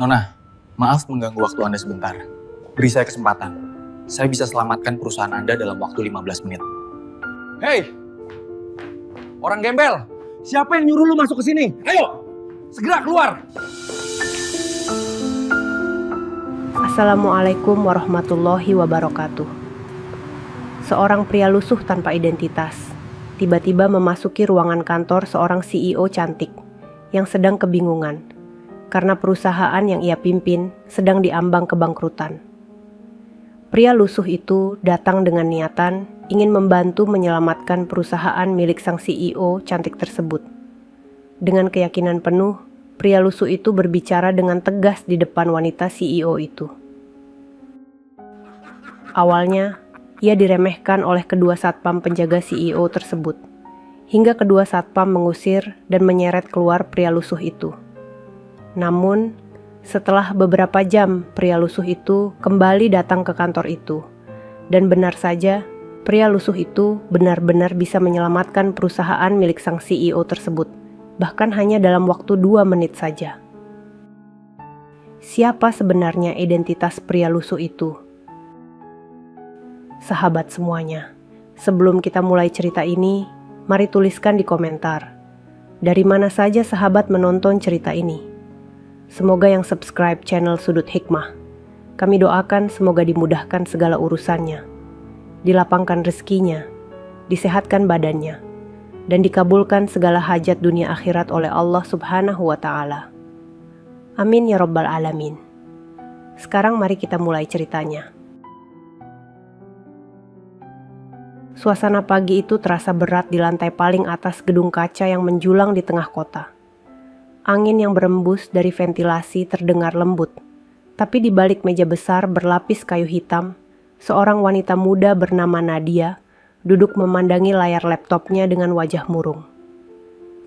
Nona, maaf mengganggu waktu Anda sebentar. Beri saya kesempatan. Saya bisa selamatkan perusahaan Anda dalam waktu 15 menit. Hei! Orang gembel! Siapa yang nyuruh lu masuk ke sini? Ayo! Segera keluar! Assalamualaikum warahmatullahi wabarakatuh. Seorang pria lusuh tanpa identitas tiba-tiba memasuki ruangan kantor seorang CEO cantik yang sedang kebingungan karena perusahaan yang ia pimpin sedang diambang kebangkrutan. Pria lusuh itu datang dengan niatan ingin membantu menyelamatkan perusahaan milik sang CEO cantik tersebut. Dengan keyakinan penuh, pria lusuh itu berbicara dengan tegas di depan wanita CEO itu. Awalnya, ia diremehkan oleh kedua satpam penjaga CEO tersebut, hingga kedua satpam mengusir dan menyeret keluar pria lusuh itu. Namun, setelah beberapa jam, pria lusuh itu kembali datang ke kantor itu. Dan benar saja, pria lusuh itu benar-benar bisa menyelamatkan perusahaan milik sang CEO tersebut, bahkan hanya dalam waktu 2 menit saja. Siapa sebenarnya identitas pria lusuh itu? Sahabat semuanya, sebelum kita mulai cerita ini, mari tuliskan di komentar, dari mana saja sahabat menonton cerita ini. Semoga yang subscribe channel Sudut Hikmah. Kami doakan semoga dimudahkan segala urusannya, dilapangkan rezekinya, disehatkan badannya, dan dikabulkan segala hajat dunia akhirat oleh Allah Subhanahu wa Ta'ala. Amin ya Rabbal Alamin. Sekarang mari kita mulai ceritanya. Suasana pagi itu terasa berat di lantai paling atas gedung kaca yang menjulang di tengah kota. Angin yang berembus dari ventilasi terdengar lembut, tapi di balik meja besar berlapis kayu hitam, seorang wanita muda bernama Nadia duduk memandangi layar laptopnya dengan wajah murung.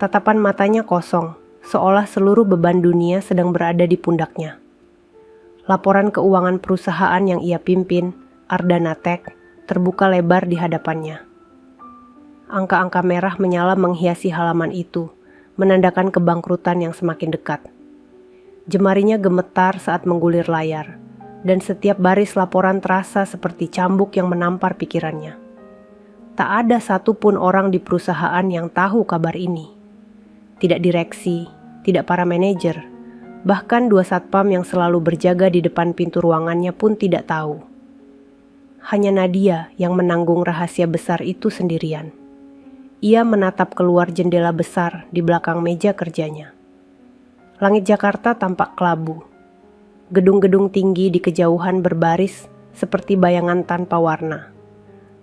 Tatapan matanya kosong, seolah seluruh beban dunia sedang berada di pundaknya. Laporan keuangan perusahaan yang ia pimpin, Ardana Tech, terbuka lebar di hadapannya. Angka-angka merah menyala menghiasi halaman itu, menandakan kebangkrutan yang semakin dekat. Jemarinya gemetar saat menggulir layar, dan setiap baris laporan terasa seperti cambuk yang menampar pikirannya. Tak ada satupun orang di perusahaan yang tahu kabar ini. Tidak direksi, tidak para manajer, bahkan 2 satpam yang selalu berjaga di depan pintu ruangannya pun tidak tahu. Hanya Nadia yang menanggung rahasia besar itu sendirian. Ia menatap keluar jendela besar di belakang meja kerjanya. Langit Jakarta tampak kelabu. Gedung-gedung tinggi di kejauhan berbaris seperti bayangan tanpa warna.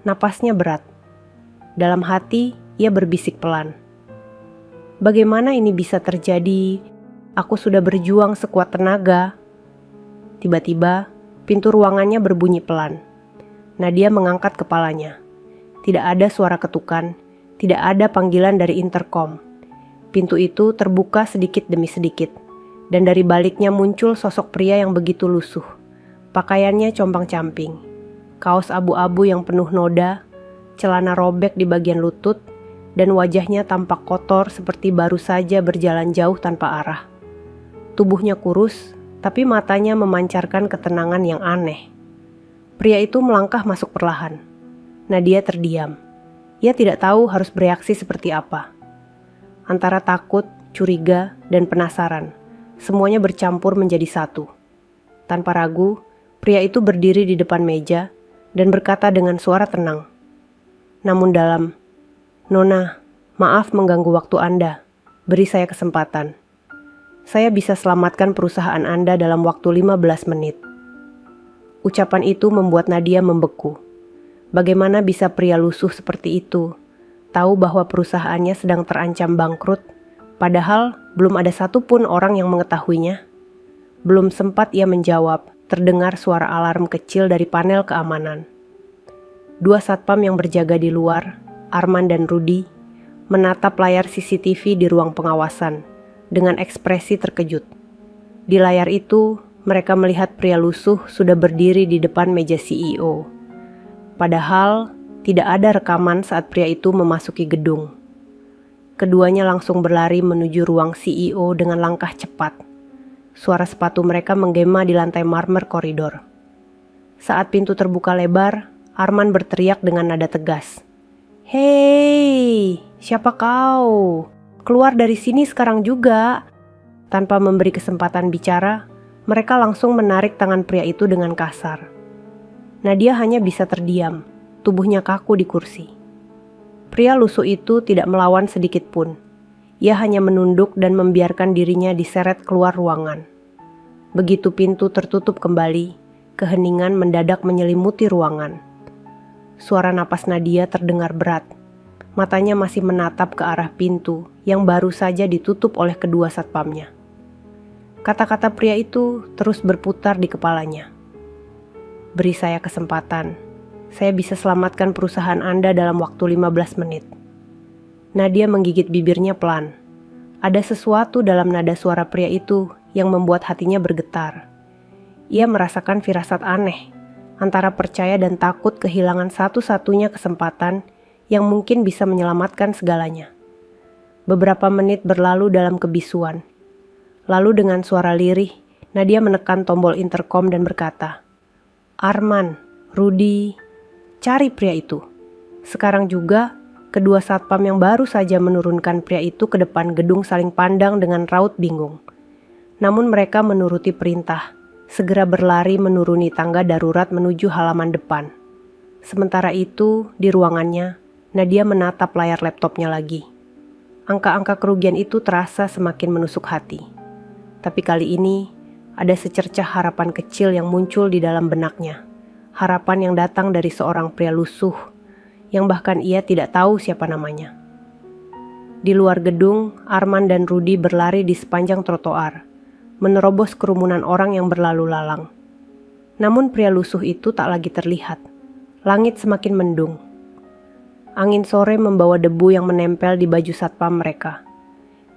Napasnya berat. Dalam hati, ia berbisik pelan. Bagaimana ini bisa terjadi? Aku sudah berjuang sekuat tenaga. Tiba-tiba, pintu ruangannya berbunyi pelan. Nadia mengangkat kepalanya. Tidak ada suara ketukan, tidak ada panggilan dari interkom. Pintu itu terbuka sedikit demi sedikit, dan dari baliknya muncul sosok pria yang begitu lusuh. Pakaiannya compang-camping, kaos abu-abu yang penuh noda, celana robek di bagian lutut, dan wajahnya tampak kotor seperti baru saja berjalan jauh tanpa arah. Tubuhnya kurus, tapi matanya memancarkan ketenangan yang aneh. Pria itu melangkah masuk perlahan. Nadia terdiam. Ia tidak tahu harus bereaksi seperti apa. Antara takut, curiga, dan penasaran, semuanya bercampur menjadi satu. Tanpa ragu, pria itu berdiri di depan meja dan berkata dengan suara tenang, namun dalam, "Nona, maaf mengganggu waktu Anda. Beri saya kesempatan. Saya bisa selamatkan perusahaan Anda dalam waktu 15 menit. Ucapan itu membuat Nadia membeku. Bagaimana bisa pria lusuh seperti itu tahu bahwa perusahaannya sedang terancam bangkrut, padahal belum ada satupun orang yang mengetahuinya? Belum sempat ia menjawab, terdengar suara alarm kecil dari panel keamanan. 2 satpam yang berjaga di luar, Arman dan Rudi, menatap layar CCTV di ruang pengawasan dengan ekspresi terkejut. Di layar itu, mereka melihat pria lusuh sudah berdiri di depan meja CEO. Padahal, tidak ada rekaman saat pria itu memasuki gedung. Keduanya langsung berlari menuju ruang CEO dengan langkah cepat. suara sepatu mereka menggema di lantai marmer koridor. Saat pintu terbuka lebar, Arman berteriak dengan nada tegas. "Hei, siapa kau? Keluar dari sini sekarang juga." Tanpa memberi kesempatan bicara, mereka langsung menarik tangan pria itu dengan kasar. Nadia hanya bisa terdiam, tubuhnya kaku di kursi. Pria lusuh itu tidak melawan sedikit pun. Ia hanya menunduk dan membiarkan dirinya diseret keluar ruangan. Begitu pintu tertutup kembali, keheningan mendadak menyelimuti ruangan. Suara napas Nadia terdengar berat. Matanya masih menatap ke arah pintu yang baru saja ditutup oleh kedua satpamnya. Kata-kata pria itu terus berputar di kepalanya. "Beri saya kesempatan. Saya bisa selamatkan perusahaan Anda dalam waktu 15 menit. Nadia menggigit bibirnya pelan. Ada sesuatu dalam nada suara pria itu yang membuat hatinya bergetar. Ia merasakan firasat aneh, antara percaya dan takut kehilangan satu-satunya kesempatan yang mungkin bisa menyelamatkan segalanya. Beberapa menit berlalu dalam kebisuan. Lalu dengan suara lirih, Nadia menekan tombol intercom dan berkata, "Arman, Rudy, cari pria itu." Sekarang juga, kedua satpam yang baru saja menurunkan pria itu ke depan gedung saling pandang dengan raut bingung. Namun mereka menuruti perintah, segera berlari menuruni tangga darurat menuju halaman depan. Sementara itu, di ruangannya, Nadia menatap layar laptopnya lagi. Angka-angka kerugian itu terasa semakin menusuk hati. Tapi kali ini, ada secercah harapan kecil yang muncul di dalam benaknya. Harapan yang datang dari seorang pria lusuh, yang bahkan ia tidak tahu siapa namanya. Di luar gedung, Arman dan Rudy berlari di sepanjang trotoar, menerobos kerumunan orang yang berlalu lalang. Namun pria lusuh itu tak lagi terlihat. Langit semakin mendung. Angin sore membawa debu yang menempel di baju satpam mereka.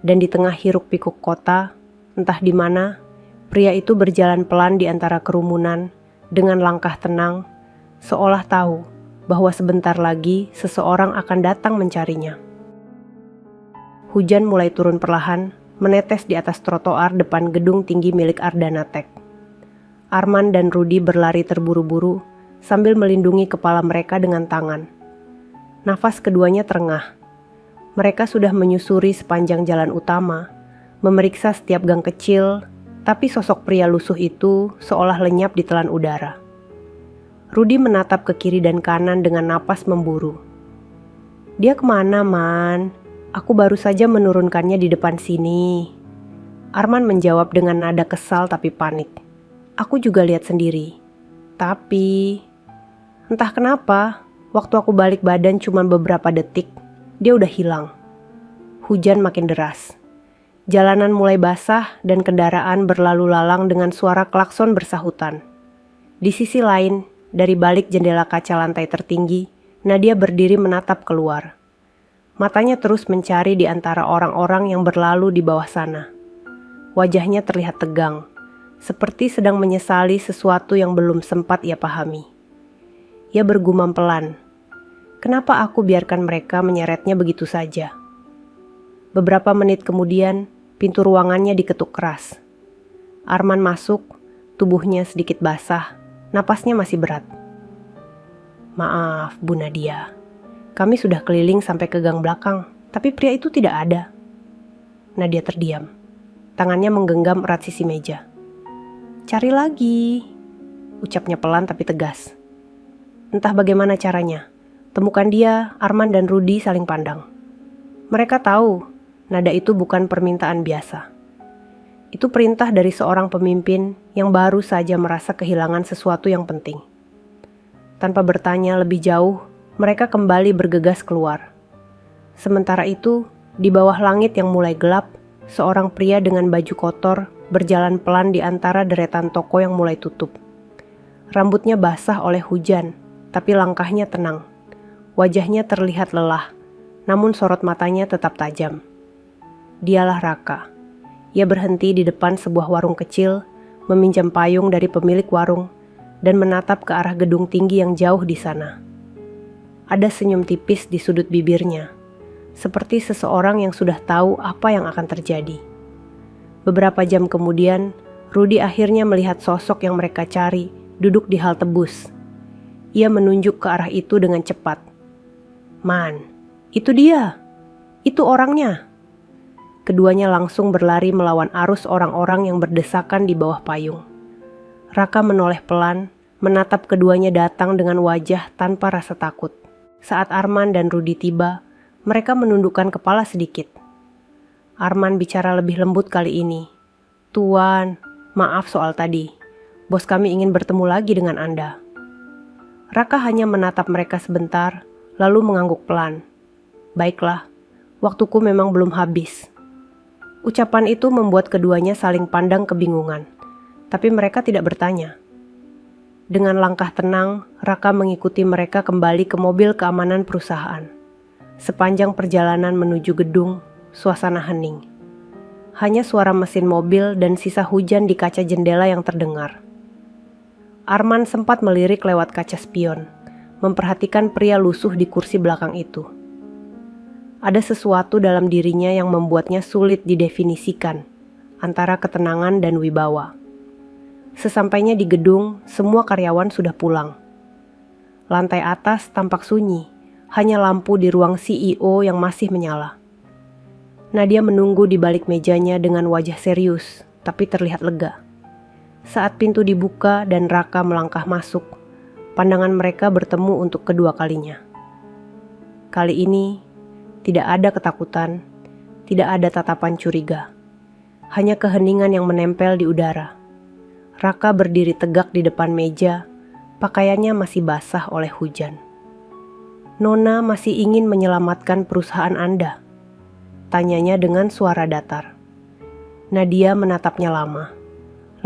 Dan di tengah hiruk pikuk kota, entah di mana, pria itu berjalan pelan di antara kerumunan dengan langkah tenang, seolah tahu bahwa sebentar lagi seseorang akan datang mencarinya. Hujan mulai turun perlahan, menetes di atas trotoar depan gedung tinggi milik Ardana Tech. Arman dan Rudy berlari terburu-buru sambil melindungi kepala mereka dengan tangan. Nafas keduanya terengah. Mereka sudah menyusuri sepanjang jalan utama, memeriksa setiap gang kecil, tapi sosok pria lusuh itu seolah lenyap di telan udara. Rudy menatap ke kiri dan kanan dengan napas memburu. "Dia kemana, Man? Aku baru saja menurunkannya di depan sini." Arman menjawab dengan nada kesal tapi panik. "Aku juga lihat sendiri. Tapi entah kenapa, waktu aku balik badan cuma beberapa detik, dia udah hilang." Hujan makin deras. Jalanan mulai basah dan kendaraan berlalu lalang dengan suara klakson bersahutan. Di sisi lain, dari balik jendela kaca lantai tertinggi, Nadia berdiri menatap keluar. Matanya terus mencari di antara orang-orang yang berlalu di bawah sana. Wajahnya terlihat tegang, seperti sedang menyesali sesuatu yang belum sempat ia pahami. Ia bergumam pelan, "Kenapa aku biarkan mereka menyeretnya begitu saja?" Beberapa menit kemudian, pintu ruangannya diketuk keras. Arman masuk, tubuhnya sedikit basah, napasnya masih berat. "Maaf, Bu Nadia. Kami sudah keliling sampai ke gang belakang, tapi pria itu tidak ada." Nadia terdiam. Tangannya menggenggam erat sisi meja. "Cari lagi," ucapnya pelan tapi tegas. Entah bagaimana caranya, temukan dia, Arman dan Rudy saling pandang. Mereka tahu nada itu bukan permintaan biasa. Itu perintah dari seorang pemimpin yang baru saja merasa kehilangan sesuatu yang penting. Tanpa bertanya lebih jauh, mereka kembali bergegas keluar. Sementara itu, di bawah langit yang mulai gelap, seorang pria dengan baju kotor berjalan pelan di antara deretan toko yang mulai tutup. Rambutnya basah oleh hujan, tapi langkahnya tenang. Wajahnya terlihat lelah, namun sorot matanya tetap tajam. Dialah Raka. Ia berhenti di depan sebuah warung kecil, meminjam payung dari pemilik warung, dan menatap ke arah gedung tinggi yang jauh di sana. Ada senyum tipis di sudut bibirnya, seperti seseorang yang sudah tahu apa yang akan terjadi. Beberapa jam kemudian, Rudy akhirnya melihat sosok yang mereka cari duduk di halte bus. Ia menunjuk ke arah itu dengan cepat. "Man, itu dia. Itu orangnya." Keduanya langsung berlari melawan arus orang-orang yang berdesakan di bawah payung. Raka menoleh pelan, menatap keduanya datang dengan wajah tanpa rasa takut. Saat Arman dan Rudy tiba, mereka menundukkan kepala sedikit. Arman bicara lebih lembut kali ini. "Tuan, maaf soal tadi. Bos kami ingin bertemu lagi dengan Anda." Raka hanya menatap mereka sebentar, lalu mengangguk pelan. "Baiklah, waktuku memang belum habis." Ucapan itu membuat keduanya saling pandang kebingungan, tapi mereka tidak bertanya. Dengan langkah tenang, Raka mengikuti mereka kembali ke mobil keamanan perusahaan. Sepanjang perjalanan menuju gedung, suasana hening. Hanya suara mesin mobil dan sisa hujan di kaca jendela yang terdengar. Arman sempat melirik lewat kaca spion, memperhatikan pria lusuh di kursi belakang itu. Ada sesuatu dalam dirinya yang membuatnya sulit didefinisikan, antara ketenangan dan wibawa. Sesampainya di gedung, semua karyawan sudah pulang. Lantai atas tampak sunyi, hanya lampu di ruang CEO yang masih menyala. Nadia menunggu di balik mejanya dengan wajah serius, tapi terlihat lega. Saat pintu dibuka dan Raka melangkah masuk, pandangan mereka bertemu untuk kedua kalinya. Kali ini, tidak ada ketakutan, tidak ada tatapan curiga. Hanya keheningan yang menempel di udara. Raka berdiri tegak di depan meja, pakaiannya masih basah oleh hujan. "Nona masih ingin menyelamatkan perusahaan Anda?" tanyanya dengan suara datar. Nadia menatapnya lama.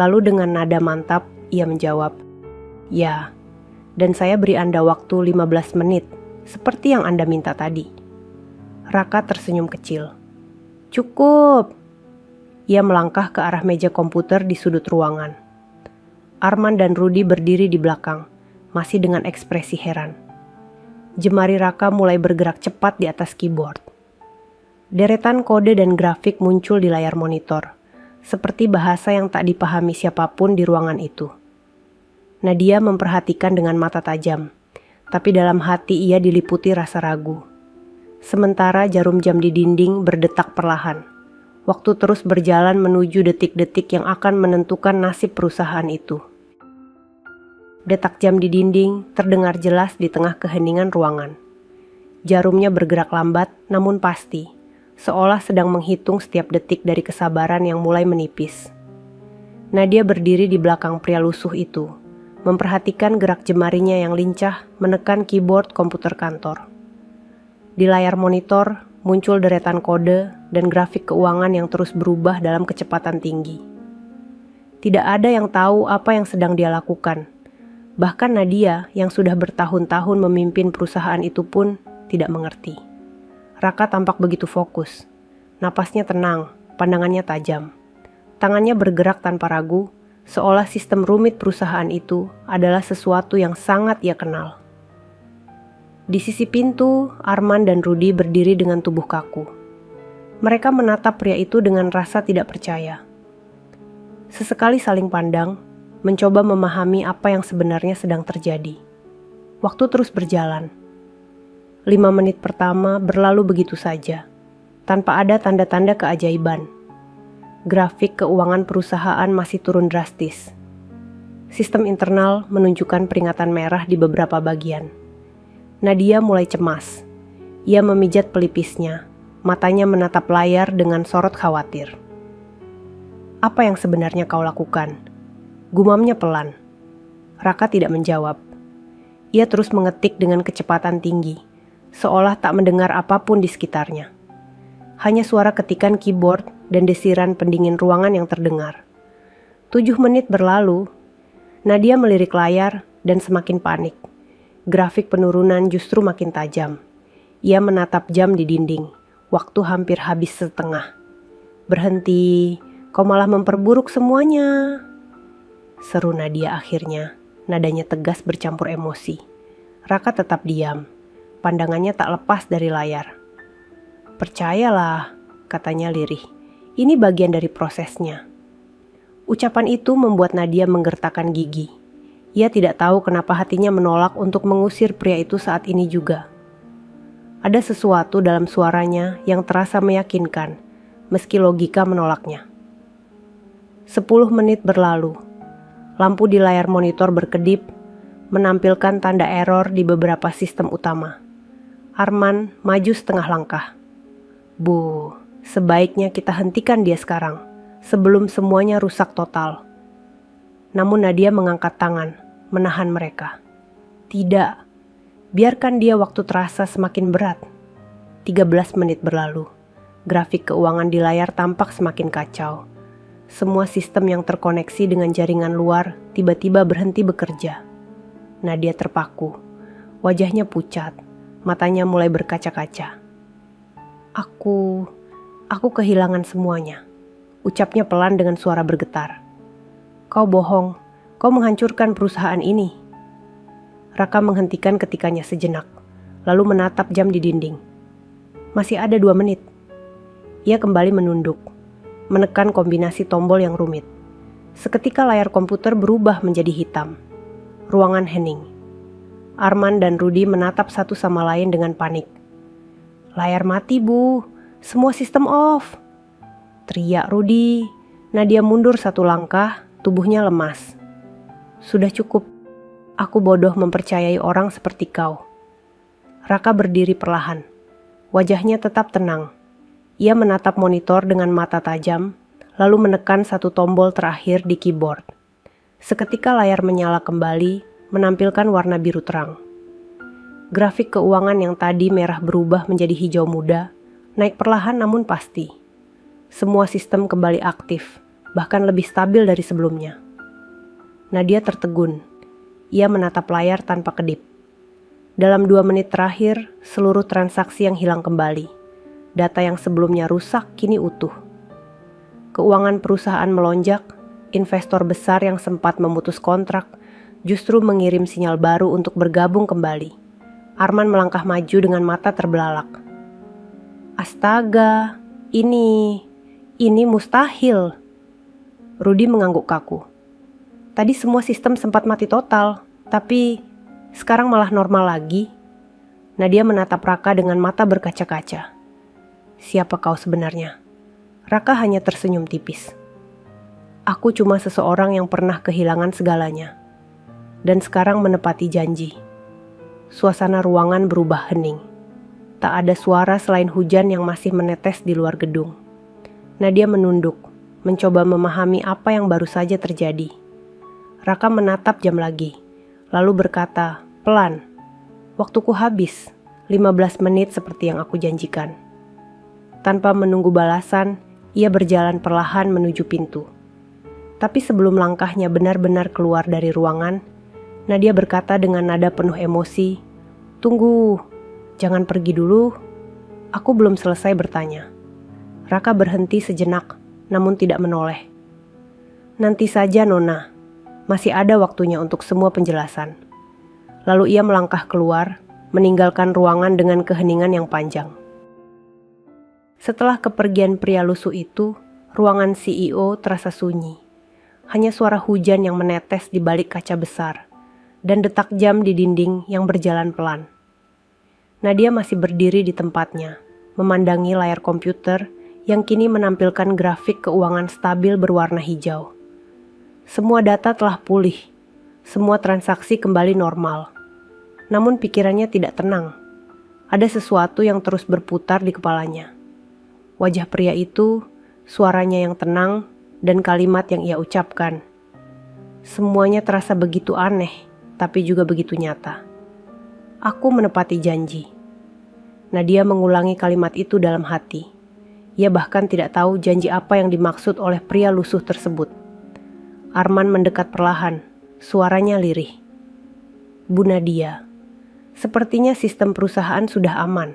Lalu dengan nada mantap, ia menjawab, "Ya, dan saya beri Anda waktu 15 menit, seperti yang Anda minta tadi." Raka tersenyum kecil. "Cukup." Ia melangkah ke arah meja komputer di sudut ruangan. Arman dan Rudy berdiri di belakang, masih dengan ekspresi heran. Jemari Raka mulai bergerak cepat di atas keyboard. Deretan kode dan grafik muncul di layar monitor, seperti bahasa yang tak dipahami siapapun di ruangan itu. Nadia memperhatikan dengan mata tajam, tapi dalam hati ia diliputi rasa ragu. Sementara jarum jam di dinding berdetak perlahan. Waktu terus berjalan menuju detik-detik yang akan menentukan nasib perusahaan itu. Detak jam di dinding terdengar jelas di tengah keheningan ruangan. Jarumnya bergerak lambat namun pasti, seolah sedang menghitung setiap detik dari kesabaran yang mulai menipis. Nadia berdiri di belakang pria lusuh itu, memperhatikan gerak jemarinya yang lincah menekan keyboard komputer kantor. Di layar monitor muncul deretan kode dan grafik keuangan yang terus berubah dalam kecepatan tinggi. Tidak ada yang tahu apa yang sedang dia lakukan. Bahkan Nadia yang sudah bertahun-tahun memimpin perusahaan itu pun tidak mengerti. Raka tampak begitu fokus. Napasnya tenang, pandangannya tajam. Tangannya bergerak tanpa ragu, seolah sistem rumit perusahaan itu adalah sesuatu yang sangat ia kenal. Di sisi pintu, Arman dan Rudy berdiri dengan tubuh kaku. Mereka menatap pria itu dengan rasa tidak percaya. Sesekali saling pandang, mencoba memahami apa yang sebenarnya sedang terjadi. Waktu terus berjalan. 5 menit pertama berlalu begitu saja, tanpa ada tanda-tanda keajaiban. Grafik keuangan perusahaan masih turun drastis. Sistem internal menunjukkan peringatan merah di beberapa bagian. Nadia mulai cemas. Ia memijat pelipisnya, matanya menatap layar dengan sorot khawatir. "Apa yang sebenarnya kau lakukan?" gumamnya pelan. Raka tidak menjawab. Ia terus mengetik dengan kecepatan tinggi, seolah tak mendengar apapun di sekitarnya. Hanya suara ketikan keyboard dan desiran pendingin ruangan yang terdengar. 7 menit berlalu, Nadia melirik layar dan semakin panik. Grafik penurunan justru makin tajam. Ia menatap jam di dinding. Waktu hampir habis setengah. "Berhenti, kau malah memperburuk semuanya," seru Nadia akhirnya, nadanya tegas bercampur emosi. Raka tetap diam, pandangannya tak lepas dari layar. "Percayalah," katanya lirih, "ini bagian dari prosesnya." Ucapan itu membuat Nadia menggertakkan gigi. Ia tidak tahu kenapa hatinya menolak untuk mengusir pria itu saat ini juga. Ada sesuatu dalam suaranya yang terasa meyakinkan, meski logika menolaknya. 10 menit berlalu. Lampu di layar monitor berkedip, menampilkan tanda error di beberapa sistem utama. Arman maju setengah langkah. Bu, sebaiknya kita hentikan dia sekarang, sebelum semuanya rusak total. Namun Nadia mengangkat tangan, menahan mereka. Tidak. Biarkan dia waktu terasa semakin berat. 13 menit berlalu. Grafik keuangan di layar tampak semakin kacau. Semua sistem yang terkoneksi dengan jaringan luar tiba-tiba berhenti bekerja. Nadia terpaku. Wajahnya pucat. Matanya mulai berkaca-kaca. Aku kehilangan semuanya. Ucapnya pelan dengan suara bergetar. Kau bohong. Kau menghancurkan perusahaan ini. Raka menghentikan ketikanya sejenak, lalu menatap jam di dinding. Masih ada 2 menit. Ia kembali menunduk, menekan kombinasi tombol yang rumit. Seketika layar komputer berubah menjadi hitam. Ruangan hening. Arman dan Rudy menatap satu sama lain dengan panik. Layar mati, Bu. Semua sistem off. Teriak Rudy. Nadia mundur 1 langkah, tubuhnya lemas. Sudah cukup. Aku bodoh mempercayai orang seperti kau. Raka berdiri perlahan. Wajahnya tetap tenang. Ia menatap monitor dengan mata tajam, lalu menekan 1 tombol terakhir di keyboard. Seketika layar menyala kembali, menampilkan warna biru terang. Grafik keuangan yang tadi merah berubah menjadi hijau muda, naik perlahan namun pasti. Semua sistem kembali aktif, bahkan lebih stabil dari sebelumnya. Nadia tertegun. Ia menatap layar tanpa kedip. Dalam 2 menit terakhir, seluruh transaksi yang hilang kembali. Data yang sebelumnya rusak kini utuh. Keuangan perusahaan melonjak, investor besar yang sempat memutus kontrak justru mengirim sinyal baru untuk bergabung kembali. Arman melangkah maju dengan mata terbelalak. Astaga, ini mustahil. Rudy mengangguk kaku. Tadi semua sistem sempat mati total, tapi sekarang malah normal lagi. Nadia menatap Raka dengan mata berkaca-kaca. Siapa kau sebenarnya? Raka hanya tersenyum tipis. Aku cuma seseorang yang pernah kehilangan segalanya. Dan sekarang menepati janji. Suasana ruangan berubah hening. Tak ada suara selain hujan yang masih menetes di luar gedung. Nadia menunduk, mencoba memahami apa yang baru saja terjadi. Raka menatap jam lagi, lalu berkata, pelan, waktuku habis, 15 menit seperti yang aku janjikan. Tanpa menunggu balasan, ia berjalan perlahan menuju pintu. Tapi sebelum langkahnya benar-benar keluar dari ruangan, Nadia berkata dengan nada penuh emosi, tunggu, jangan pergi dulu, aku belum selesai bertanya. Raka berhenti sejenak, namun tidak menoleh. Nanti saja Nona. Masih ada waktunya untuk semua penjelasan. Lalu ia melangkah keluar, meninggalkan ruangan dengan keheningan yang panjang. Setelah kepergian pria lusuh itu, ruangan CEO terasa sunyi. Hanya suara hujan yang menetes di balik kaca besar, dan detak jam di dinding yang berjalan pelan. Nadia masih berdiri di tempatnya, memandangi layar komputer yang kini menampilkan grafik keuangan stabil berwarna hijau. Semua data telah pulih, semua transaksi kembali normal. Namun pikirannya tidak tenang. Ada sesuatu yang terus berputar di kepalanya. Wajah pria itu, suaranya yang tenang, dan kalimat yang ia ucapkan. Semuanya terasa begitu aneh, tapi juga begitu nyata. Aku menepati janji. Nadia mengulangi kalimat itu dalam hati. Ia bahkan tidak tahu janji apa yang dimaksud oleh pria lusuh tersebut. Arman mendekat perlahan, suaranya lirih. Bu Nadia, sepertinya sistem perusahaan sudah aman.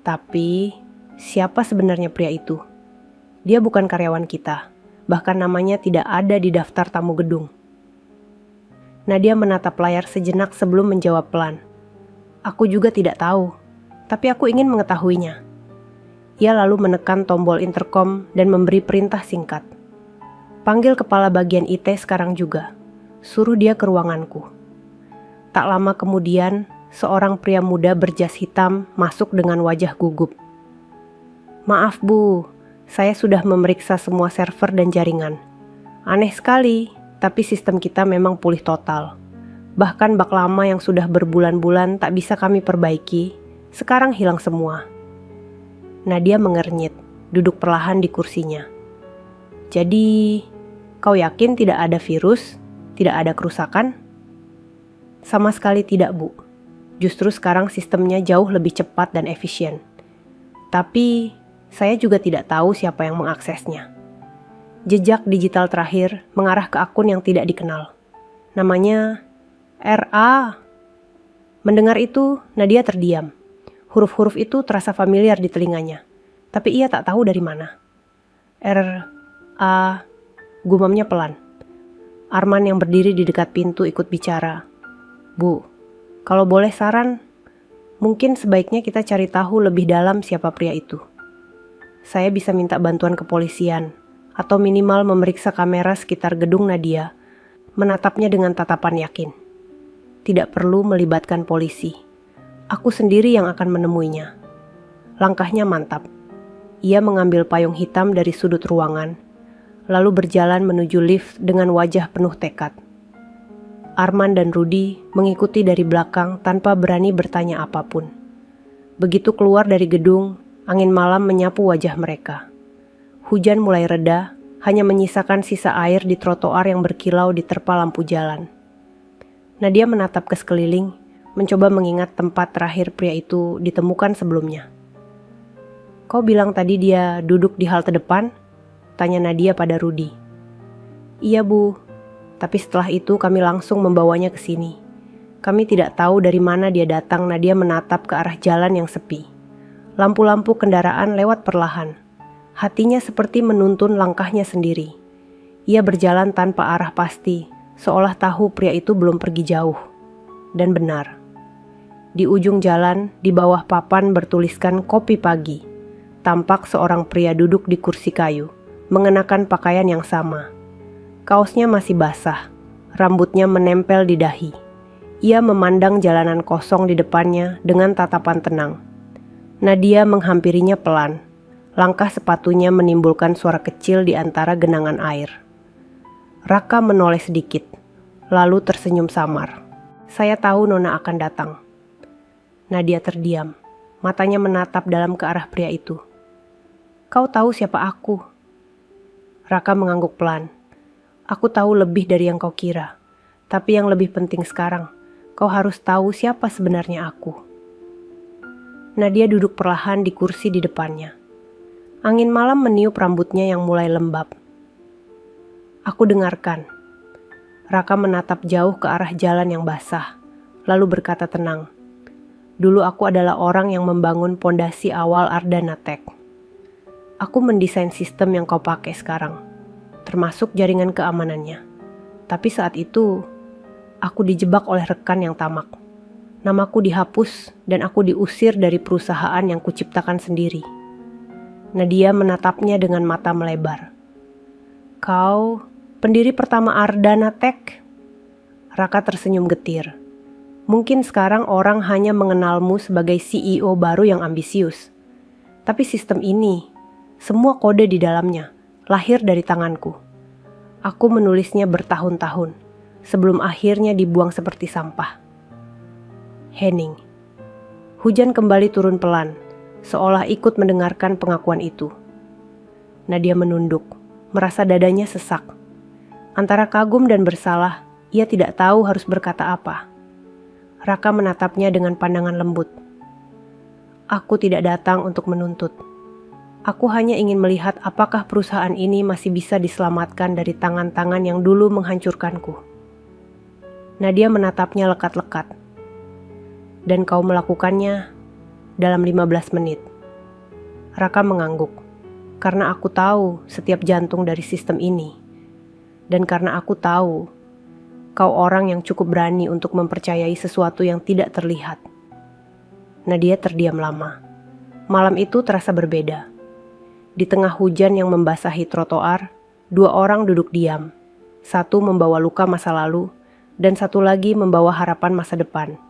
Tapi, siapa sebenarnya pria itu? Dia bukan karyawan kita, bahkan namanya tidak ada di daftar tamu gedung. Nadia menatap layar sejenak sebelum menjawab pelan. Aku juga tidak tahu, tapi aku ingin mengetahuinya. Ia lalu menekan tombol intercom dan memberi perintah singkat. Panggil kepala bagian IT sekarang juga. Suruh dia ke ruanganku. Tak lama kemudian, seorang pria muda berjas hitam masuk dengan wajah gugup. Maaf Bu, saya sudah memeriksa semua server dan jaringan. Aneh sekali, tapi sistem kita memang pulih total. Bahkan bak lama yang sudah berbulan-bulan tak bisa kami perbaiki, sekarang hilang semua. Nadia mengernyit, duduk perlahan di kursinya. Jadi, kau yakin tidak ada virus, tidak ada kerusakan? Sama sekali tidak, Bu. Justru sekarang sistemnya jauh lebih cepat dan efisien. Tapi, saya juga tidak tahu siapa yang mengaksesnya. Jejak digital terakhir mengarah ke akun yang tidak dikenal. Namanya RA. Mendengar itu, Nadia terdiam. Huruf-huruf itu terasa familiar di telinganya, tapi ia tak tahu dari mana. RA, gumamnya pelan. Arman yang berdiri di dekat pintu ikut bicara. Bu, kalau boleh saran, mungkin sebaiknya kita cari tahu lebih dalam siapa pria itu. Saya bisa minta bantuan kepolisian, atau minimal memeriksa kamera sekitar gedung Nadia, menatapnya dengan tatapan yakin. Tidak perlu melibatkan polisi. Aku sendiri yang akan menemuinya. Langkahnya mantap. Ia mengambil payung hitam dari sudut ruangan, lalu berjalan menuju lift dengan wajah penuh tekad. Arman dan Rudy mengikuti dari belakang tanpa berani bertanya apapun. Begitu keluar dari gedung, angin malam menyapu wajah mereka. Hujan mulai reda, hanya menyisakan sisa air di trotoar yang berkilau diterpa lampu jalan. Nadia menatap ke sekeliling, mencoba mengingat tempat terakhir pria itu ditemukan sebelumnya. Kau bilang tadi dia duduk di halte depan? Tanya Nadia pada Rudy. Iya Bu, tapi setelah itu kami langsung membawanya ke sini. Kami tidak tahu dari mana dia datang. Nadia menatap ke arah jalan yang sepi. Lampu-lampu kendaraan lewat perlahan. Hatinya seperti menuntun langkahnya sendiri. Ia berjalan tanpa arah pasti, seolah tahu pria itu belum pergi jauh. Dan benar. Di ujung jalan, di bawah papan bertuliskan kopi pagi. Tampak seorang pria duduk di kursi kayu, mengenakan pakaian yang sama. Kaosnya masih basah, rambutnya menempel di dahi. Ia memandang jalanan kosong di depannya dengan tatapan tenang. Nadia menghampirinya pelan. Langkah sepatunya menimbulkan suara kecil di antara genangan air. Raka menoleh sedikit, lalu tersenyum samar. Saya tahu Nona akan datang. Nadia terdiam, matanya menatap dalam ke arah pria itu. Kau tahu siapa aku? Raka mengangguk pelan. Aku tahu lebih dari yang kau kira. Tapi yang lebih penting sekarang, kau harus tahu siapa sebenarnya aku. Nadia duduk perlahan di kursi di depannya. Angin malam meniup rambutnya yang mulai lembab. Aku dengarkan. Raka menatap jauh ke arah jalan yang basah, lalu berkata tenang. Dulu aku adalah orang yang membangun pondasi awal Ardana Tech. Aku mendesain sistem yang kau pakai sekarang, termasuk jaringan keamanannya. Tapi saat itu, aku dijebak oleh rekan yang tamak. Namaku dihapus dan aku diusir dari perusahaan yang kuciptakan sendiri. Nadia menatapnya dengan mata melebar. Kau, pendiri pertama Ardana Tech? Raka tersenyum getir. Mungkin sekarang orang hanya mengenalmu sebagai CEO baru yang ambisius. Tapi sistem ini, semua kode di dalamnya, lahir dari tanganku. Aku menulisnya bertahun-tahun, sebelum akhirnya dibuang seperti sampah. Henning. Hujan kembali turun pelan, seolah ikut mendengarkan pengakuan itu. Nadia menunduk, merasa dadanya sesak. Antara kagum dan bersalah, ia tidak tahu harus berkata apa. Raka menatapnya dengan pandangan lembut. Aku tidak datang untuk menuntut. Aku hanya ingin melihat apakah perusahaan ini masih bisa diselamatkan dari tangan-tangan yang dulu menghancurkanku. Nadia menatapnya lekat-lekat. Dan kau melakukannya dalam 15 menit. Raka mengangguk. Karena aku tahu setiap jantung dari sistem ini. Dan karena aku tahu kau orang yang cukup berani untuk mempercayai sesuatu yang tidak terlihat. Nadia terdiam lama. Malam itu terasa berbeda. Di tengah hujan yang membasahi trotoar, 2 orang duduk diam. Satu membawa luka masa lalu, dan satu lagi membawa harapan masa depan.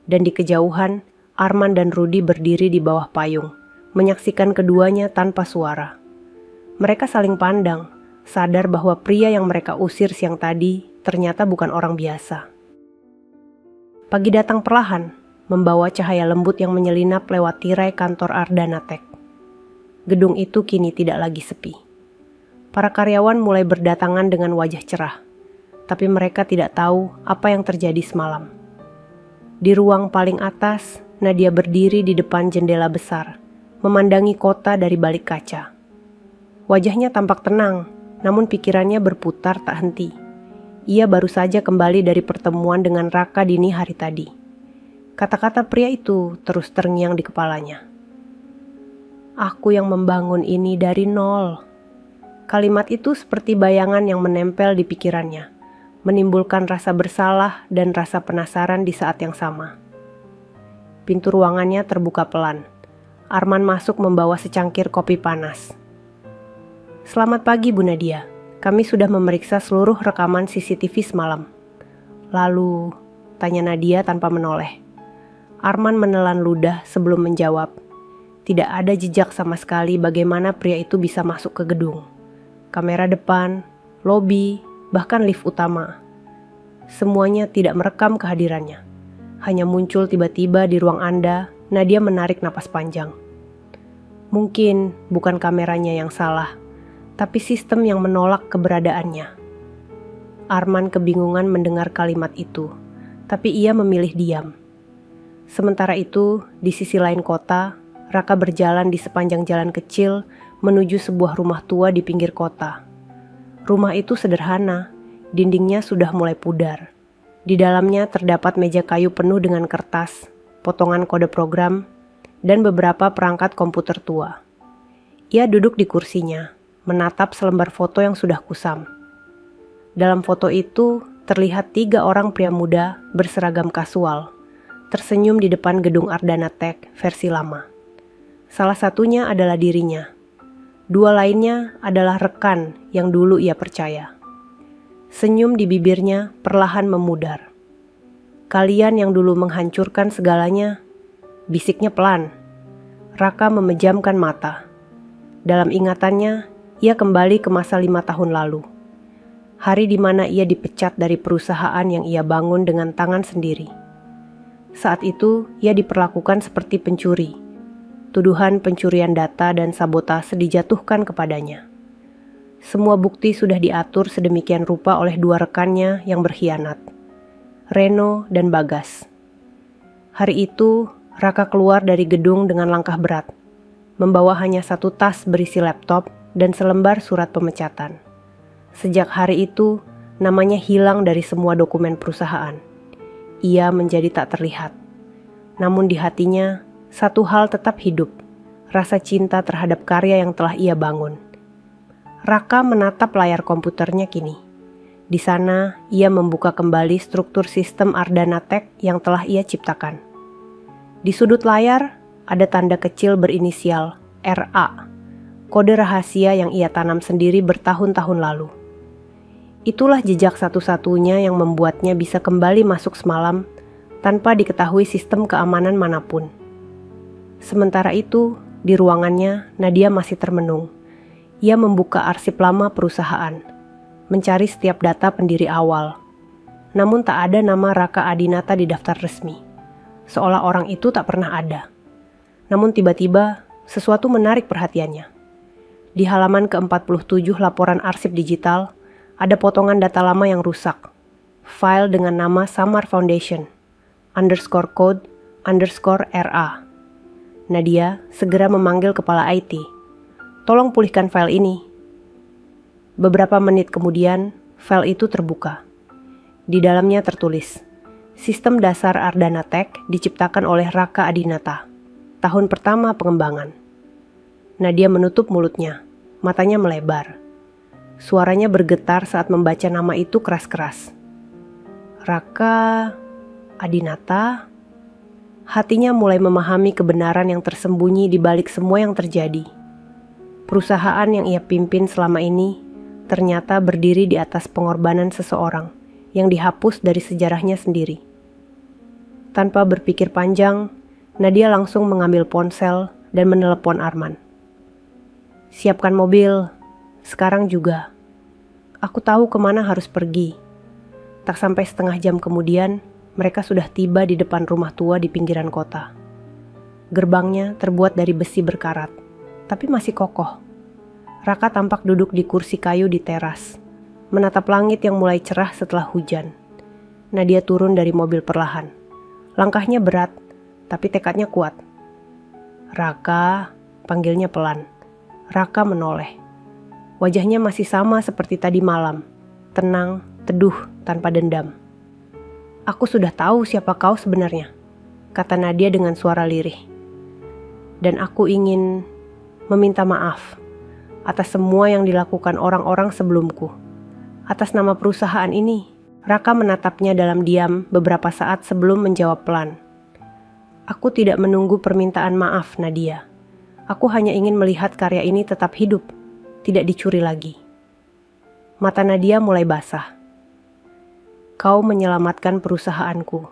Dan di kejauhan, Arman dan Rudy berdiri di bawah payung, menyaksikan keduanya tanpa suara. Mereka saling pandang, sadar bahwa pria yang mereka usir siang tadi ternyata bukan orang biasa. Pagi datang perlahan, membawa cahaya lembut yang menyelinap lewat tirai kantor Ardana Tech. Gedung itu kini tidak lagi sepi. Para karyawan mulai berdatangan dengan wajah cerah, tapi mereka tidak tahu apa yang terjadi semalam. Di ruang paling atas, Nadia berdiri di depan jendela besar, memandangi kota dari balik kaca. Wajahnya tampak tenang, namun pikirannya berputar tak henti. Ia baru saja kembali dari pertemuan dengan Raka dini hari tadi. Kata-kata pria itu terus terngiang di kepalanya. Aku yang membangun ini dari nol. Kalimat itu seperti bayangan yang menempel di pikirannya, menimbulkan rasa bersalah dan rasa penasaran di saat yang sama. Pintu ruangannya terbuka pelan. Arman masuk membawa secangkir kopi panas. Selamat pagi Bu Nadia, kami sudah memeriksa seluruh rekaman CCTV semalam. Lalu, tanya Nadia tanpa menoleh. Arman menelan ludah sebelum menjawab. Tidak ada jejak sama sekali bagaimana pria itu bisa masuk ke gedung. Kamera depan, lobi, bahkan lift utama. Semuanya tidak merekam kehadirannya. Hanya muncul tiba-tiba di ruang Anda. Nadia menarik napas panjang. Mungkin bukan kameranya yang salah, tapi sistem yang menolak keberadaannya. Arman kebingungan mendengar kalimat itu, tapi ia memilih diam. Sementara itu, di sisi lain kota, Raka berjalan di sepanjang jalan kecil menuju sebuah rumah tua di pinggir kota. Rumah itu sederhana, dindingnya sudah mulai pudar. Di dalamnya terdapat meja kayu penuh dengan kertas, potongan kode program, dan beberapa perangkat komputer tua. Ia duduk di kursinya, menatap selembar foto yang sudah kusam. Dalam foto itu terlihat 3 orang pria muda berseragam kasual, tersenyum di depan gedung Ardana Tech versi lama. Salah satunya adalah dirinya. 2 lainnya adalah rekan yang dulu ia percaya. Senyum di bibirnya perlahan memudar. Kalian yang dulu menghancurkan segalanya, bisiknya pelan. Raka memejamkan mata. Dalam ingatannya, ia kembali ke masa 5 tahun lalu. Hari di mana ia dipecat dari perusahaan yang ia bangun dengan tangan sendiri. Saat itu, ia diperlakukan seperti pencuri. Tuduhan pencurian data dan sabotase dijatuhkan kepadanya. Semua bukti sudah diatur sedemikian rupa oleh 2 rekannya yang berkhianat, Reno dan Bagas. Hari itu, Raka keluar dari gedung dengan langkah berat, membawa hanya 1 tas berisi laptop dan selembar surat pemecatan. Sejak hari itu, namanya hilang dari semua dokumen perusahaan. Ia menjadi tak terlihat. Namun di hatinya, satu hal tetap hidup, rasa cinta terhadap karya yang telah ia bangun. Raka menatap layar komputernya kini. Di sana, ia membuka kembali struktur sistem Ardana Tech yang telah ia ciptakan. Di sudut layar, ada tanda kecil berinisial RA, kode rahasia yang ia tanam sendiri bertahun-tahun lalu. Itulah jejak satu-satunya yang membuatnya bisa kembali masuk semalam tanpa diketahui sistem keamanan manapun. Sementara itu, di ruangannya, Nadia masih termenung. Ia membuka arsip lama perusahaan, mencari setiap data pendiri awal. Namun tak ada nama Raka Adinata di daftar resmi, seolah orang itu tak pernah ada. Namun tiba-tiba, sesuatu menarik perhatiannya. Di halaman ke-47 laporan arsip digital, ada potongan data lama yang rusak. File dengan nama Samar Foundation, _code_RA. Nadia segera memanggil kepala IT. Tolong pulihkan file ini. Beberapa menit kemudian, file itu terbuka. Di dalamnya tertulis, Sistem dasar Ardana Tech diciptakan oleh Raka Adinata. Tahun pertama pengembangan. Nadia menutup mulutnya, matanya melebar. Suaranya bergetar saat membaca nama itu keras-keras. Raka Adinata. Hatinya mulai memahami kebenaran yang tersembunyi di balik semua yang terjadi. Perusahaan yang ia pimpin selama ini ternyata berdiri di atas pengorbanan seseorang yang dihapus dari sejarahnya sendiri. Tanpa berpikir panjang, Nadia langsung mengambil ponsel dan menelepon Arman. "Siapkan mobil, sekarang juga. Aku tahu kemana harus pergi." Tak sampai setengah jam kemudian, mereka sudah tiba di depan rumah tua di pinggiran kota. Gerbangnya terbuat dari besi berkarat, tapi masih kokoh. Raka tampak duduk di kursi kayu di teras, menatap langit yang mulai cerah setelah hujan. Nadia turun dari mobil perlahan. Langkahnya berat, tapi tekadnya kuat. "Raka," panggilnya pelan. Raka menoleh. Wajahnya masih sama seperti tadi malam, tenang, teduh, tanpa dendam. "Aku sudah tahu siapa kau sebenarnya," kata Nadia dengan suara lirih. "Dan aku ingin meminta maaf atas semua yang dilakukan orang-orang sebelumku. Atas nama perusahaan ini." Raka menatapnya dalam diam beberapa saat sebelum menjawab pelan. "Aku tidak menunggu permintaan maaf, Nadia. Aku hanya ingin melihat karya ini tetap hidup, tidak dicuri lagi." Mata Nadia mulai basah. "Kau menyelamatkan perusahaanku.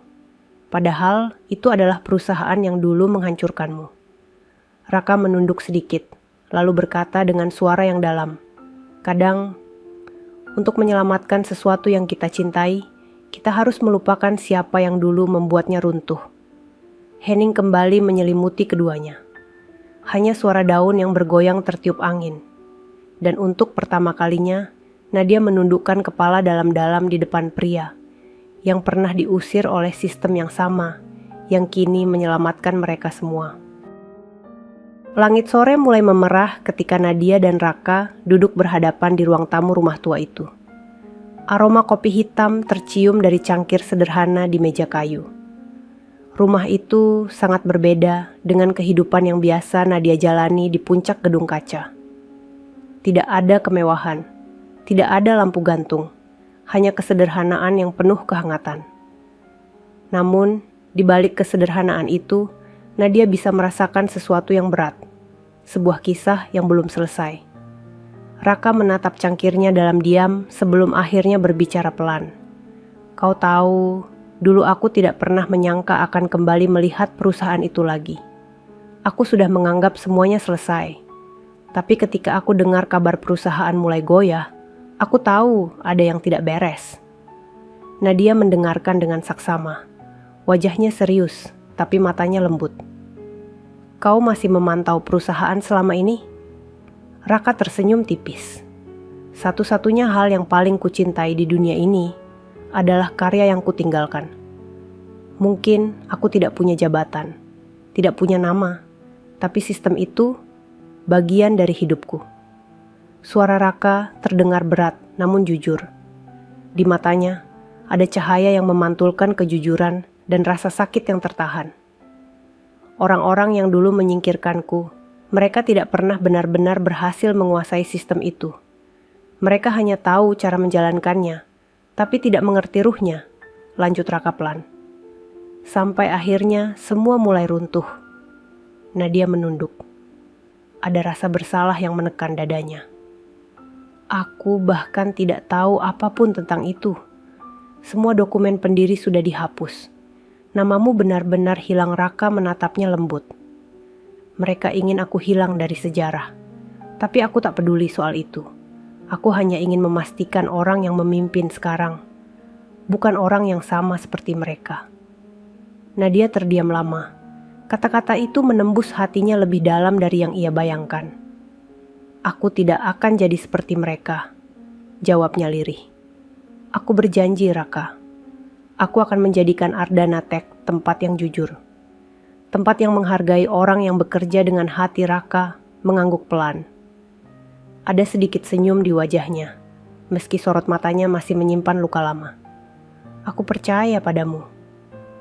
Padahal itu adalah perusahaan yang dulu menghancurkanmu." Raka menunduk sedikit, lalu berkata dengan suara yang dalam, "Kadang, untuk menyelamatkan sesuatu yang kita cintai, kita harus melupakan siapa yang dulu membuatnya runtuh." Hening kembali menyelimuti keduanya. Hanya suara daun yang bergoyang tertiup angin. Dan untuk pertama kalinya, Nadia menundukkan kepala dalam-dalam di depan pria yang pernah diusir oleh sistem yang sama, yang kini menyelamatkan mereka semua. Langit sore mulai memerah ketika Nadia dan Raka duduk berhadapan di ruang tamu rumah tua itu. Aroma kopi hitam tercium dari cangkir sederhana di meja kayu. Rumah itu sangat berbeda dengan kehidupan yang biasa Nadia jalani di puncak gedung kaca. Tidak ada kemewahan, tidak ada lampu gantung, hanya kesederhanaan yang penuh kehangatan. Namun, di balik kesederhanaan itu, Nadia bisa merasakan sesuatu yang berat, sebuah kisah yang belum selesai. Raka menatap cangkirnya dalam diam sebelum akhirnya berbicara pelan. "Kau tahu, dulu aku tidak pernah menyangka akan kembali melihat perusahaan itu lagi. Aku sudah menganggap semuanya selesai. Tapi ketika aku dengar kabar perusahaan mulai goyah, aku tahu ada yang tidak beres." Nadia mendengarkan dengan saksama. Wajahnya serius, tapi matanya lembut. "Kau masih memantau perusahaan selama ini?" Raka tersenyum tipis. "Satu-satunya hal yang paling kucintai di dunia ini adalah karya yang kutinggalkan. Mungkin aku tidak punya jabatan, tidak punya nama, tapi sistem itu bagian dari hidupku." Suara Raka terdengar berat namun jujur. Di matanya ada cahaya yang memantulkan kejujuran dan rasa sakit yang tertahan. "Orang-orang yang dulu menyingkirkanku, mereka tidak pernah benar-benar berhasil menguasai sistem itu. Mereka hanya tahu cara menjalankannya, tapi tidak mengerti ruhnya," lanjut Raka pelan. "Sampai akhirnya semua mulai runtuh." Nadia menunduk. Ada rasa bersalah yang menekan dadanya. "Aku bahkan tidak tahu apapun tentang itu. Semua dokumen pendiri sudah dihapus. Namamu benar-benar hilang." Raka menatapnya lembut. "Mereka ingin aku hilang dari sejarah. Tapi aku tak peduli soal itu. Aku hanya ingin memastikan orang yang memimpin sekarang bukan orang yang sama seperti mereka." Nadia terdiam lama. Kata-kata itu menembus hatinya lebih dalam dari yang ia bayangkan. "Aku tidak akan jadi seperti mereka," jawabnya lirih. "Aku berjanji, Raka. Aku akan menjadikan Ardana Tech tempat yang jujur. Tempat yang menghargai orang yang bekerja dengan hati." Raka mengangguk pelan. Ada sedikit senyum di wajahnya, meski sorot matanya masih menyimpan luka lama. "Aku percaya padamu.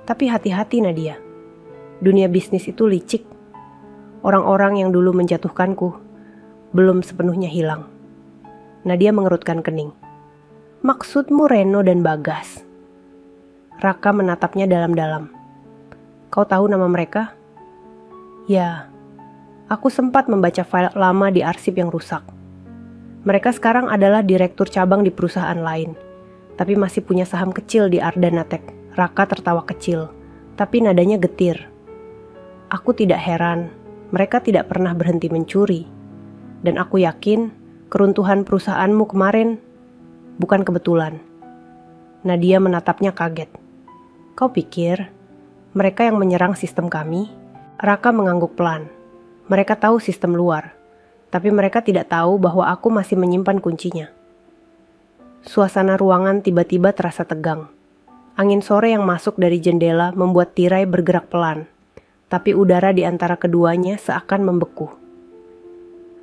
Tapi hati-hati, Nadia. Dunia bisnis itu licik. Orang-orang yang dulu menjatuhkanku belum sepenuhnya hilang." Nadia mengerutkan kening. "Maksudmu Reno dan Bagas?" Raka menatapnya dalam-dalam. "Kau tahu nama mereka?" "Ya, aku sempat membaca file lama di arsip yang rusak. Mereka sekarang adalah direktur cabang di perusahaan lain, tapi masih punya saham kecil di Ardanatek. Raka tertawa kecil, tapi nadanya getir. Aku tidak heran, mereka tidak pernah berhenti mencuri. Dan aku yakin keruntuhan perusahaanmu kemarin bukan kebetulan. Nadia menatapnya kaget. Kau pikir mereka yang menyerang sistem kami? Raka mengangguk pelan. Mereka tahu sistem luar, tapi mereka tidak tahu bahwa aku masih menyimpan kuncinya. Suasana ruangan tiba-tiba terasa tegang. Angin sore yang masuk dari jendela membuat tirai bergerak pelan, tapi udara di antara keduanya seakan membeku.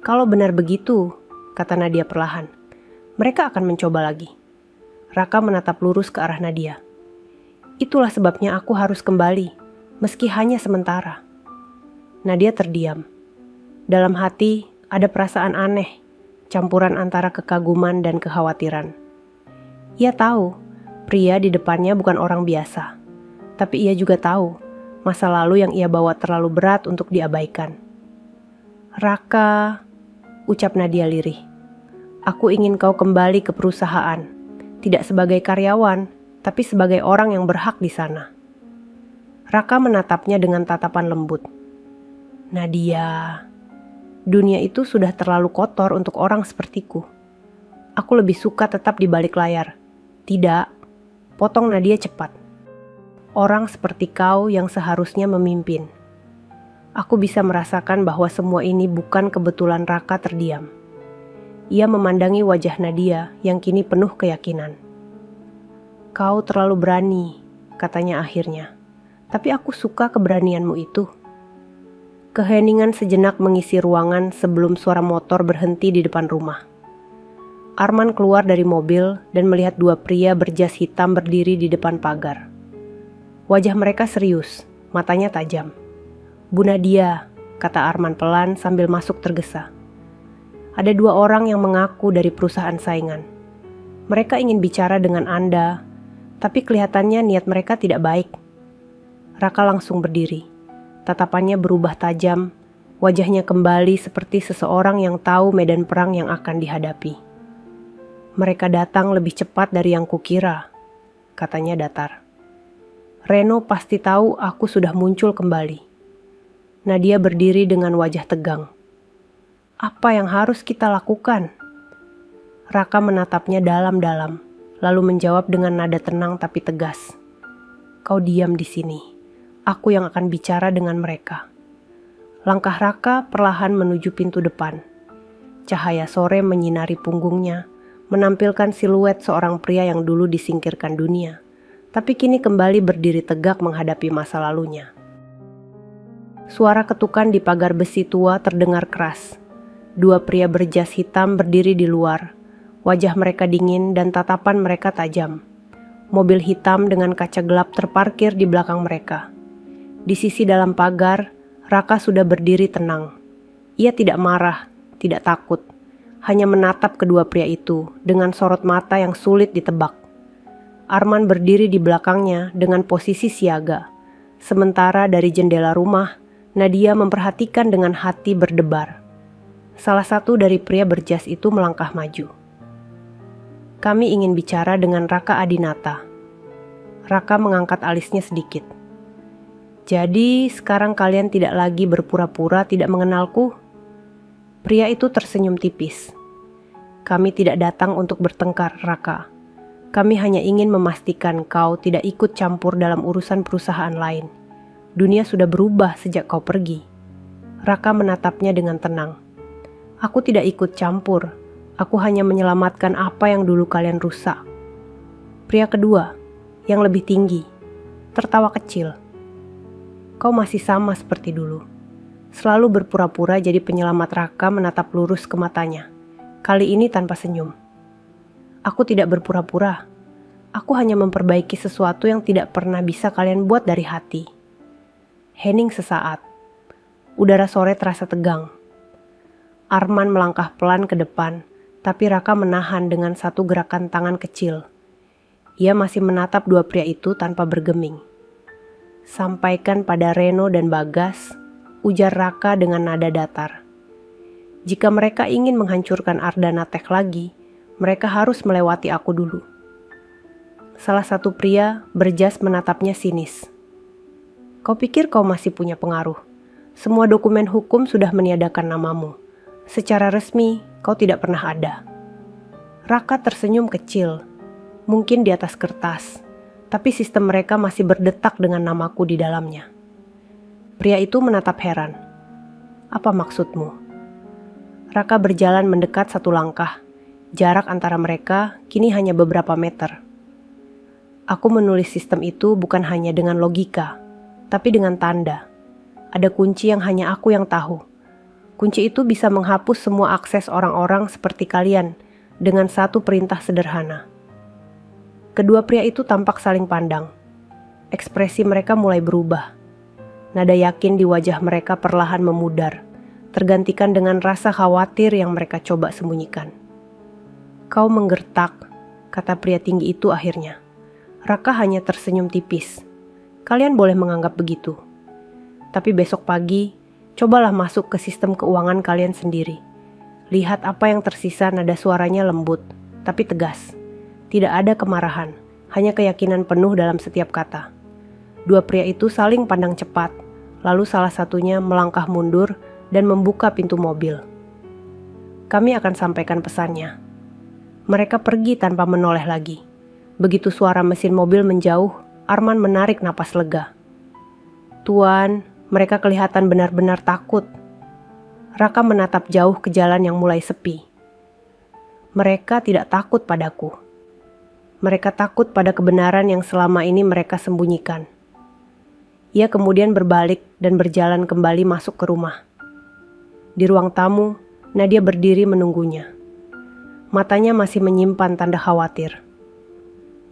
Kalau benar begitu, kata Nadia perlahan, mereka akan mencoba lagi. Raka menatap lurus ke arah Nadia. Itulah sebabnya aku harus kembali, meski hanya sementara. Nadia terdiam. Dalam hati ada perasaan aneh, campuran antara kekaguman dan kekhawatiran. Ia tahu, pria di depannya bukan orang biasa. Tapi ia juga tahu, masa lalu yang ia bawa terlalu berat untuk diabaikan. Raka, ucap Nadia lirih. Aku ingin kau kembali ke perusahaan. Tidak sebagai karyawan, tapi sebagai orang yang berhak di sana. Raka menatapnya dengan tatapan lembut. Nadia, dunia itu sudah terlalu kotor untuk orang sepertiku. Aku lebih suka tetap di balik layar. Tidak, potong Nadia cepat. Orang seperti kau yang seharusnya memimpin. Aku bisa merasakan bahwa semua ini bukan kebetulan. Raka terdiam. Ia memandangi wajah Nadia yang kini penuh keyakinan. Kau terlalu berani, katanya akhirnya. Tapi aku suka keberanianmu itu. Keheningan sejenak mengisi ruangan sebelum suara motor berhenti di depan rumah. Arman keluar dari mobil dan melihat dua pria berjas hitam berdiri di depan pagar. Wajah mereka serius, matanya tajam. Bu Nadia, kata Arman pelan sambil masuk tergesa. Ada dua orang yang mengaku dari perusahaan saingan. Mereka ingin bicara dengan Anda, tapi kelihatannya niat mereka tidak baik. Raka langsung berdiri. Tatapannya berubah tajam, wajahnya kembali seperti seseorang yang tahu medan perang yang akan dihadapi. Mereka datang lebih cepat dari yang kukira, katanya datar. Reno pasti tahu aku sudah muncul kembali. Nadia berdiri dengan wajah tegang. Apa yang harus kita lakukan? Raka menatapnya dalam-dalam, lalu menjawab dengan nada tenang tapi tegas. Kau diam di sini. Aku yang akan bicara dengan mereka. Langkah Raka perlahan menuju pintu depan. Cahaya sore menyinari punggungnya, menampilkan siluet seorang pria yang dulu disingkirkan dunia, tapi kini kembali berdiri tegak menghadapi masa lalunya. Suara ketukan di pagar besi tua terdengar keras. Dua pria berjas hitam berdiri di luar. Wajah mereka dingin dan tatapan mereka tajam. Mobil hitam dengan kaca gelap terparkir di belakang mereka. Di sisi dalam pagar, Raka sudah berdiri tenang. Ia tidak marah, tidak takut. Hanya menatap kedua pria itu dengan sorot mata yang sulit ditebak. Arman berdiri di belakangnya dengan posisi siaga. Sementara dari jendela rumah, Nadia memperhatikan dengan hati berdebar. Salah satu dari pria berjas itu melangkah maju. Kami ingin bicara dengan Raka Adinata. Raka mengangkat alisnya sedikit. Jadi sekarang kalian tidak lagi berpura-pura tidak mengenalku? Pria itu tersenyum tipis. Kami tidak datang untuk bertengkar, Raka. Kami hanya ingin memastikan kau tidak ikut campur dalam urusan perusahaan lain. Dunia sudah berubah sejak kau pergi. Raka menatapnya dengan tenang. Aku tidak ikut campur. Aku hanya menyelamatkan apa yang dulu kalian rusak. Pria kedua, yang lebih tinggi, tertawa kecil. Kau masih sama seperti dulu. Selalu berpura-pura jadi penyelamat. Raka menatap lurus ke matanya. Kali ini tanpa senyum. Aku tidak berpura-pura. Aku hanya memperbaiki sesuatu yang tidak pernah bisa kalian buat dari hati. Hening sesaat. Udara sore terasa tegang. Arman melangkah pelan ke depan, tapi Raka menahan dengan satu gerakan tangan kecil. Ia masih menatap dua pria itu tanpa bergeming. Sampaikan pada Reno dan Bagas, ujar Raka dengan nada datar. Jika mereka ingin menghancurkan Ardana Tech lagi, mereka harus melewati aku dulu. Salah satu pria berjas menatapnya sinis. Kau pikir kau masih punya pengaruh? Semua dokumen hukum sudah meniadakan namamu. Secara resmi, kau tidak pernah ada. Raka tersenyum kecil, mungkin di atas kertas, tapi sistem mereka masih berdetak dengan namaku di dalamnya. Pria itu menatap heran. Apa maksudmu? Raka berjalan mendekat satu langkah. Jarak antara mereka kini hanya beberapa meter. Aku menulis sistem itu bukan hanya dengan logika, tapi dengan tanda. Ada kunci yang hanya aku yang tahu. Kunci itu bisa menghapus semua akses orang-orang seperti kalian dengan satu perintah sederhana. Kedua pria itu tampak saling pandang. Ekspresi mereka mulai berubah. Nada yakin di wajah mereka perlahan memudar, tergantikan dengan rasa khawatir yang mereka coba sembunyikan. Kau menggertak, kata pria tinggi itu akhirnya. Raka hanya tersenyum tipis. Kalian boleh menganggap begitu. Tapi besok pagi, cobalah masuk ke sistem keuangan kalian sendiri. Lihat apa yang tersisa. Nada suaranya lembut, tapi tegas. Tidak ada kemarahan, hanya keyakinan penuh dalam setiap kata. Dua pria itu saling pandang cepat, lalu salah satunya melangkah mundur dan membuka pintu mobil. Kami akan sampaikan pesannya. Mereka pergi tanpa menoleh lagi. Begitu suara mesin mobil menjauh, Arman menarik napas lega. Tuan, mereka kelihatan benar-benar takut. Raka menatap jauh ke jalan yang mulai sepi. Mereka tidak takut padaku. Mereka takut pada kebenaran yang selama ini mereka sembunyikan. Ia kemudian berbalik dan berjalan kembali masuk ke rumah. Di ruang tamu, Nadia berdiri menunggunya. Matanya masih menyimpan tanda khawatir.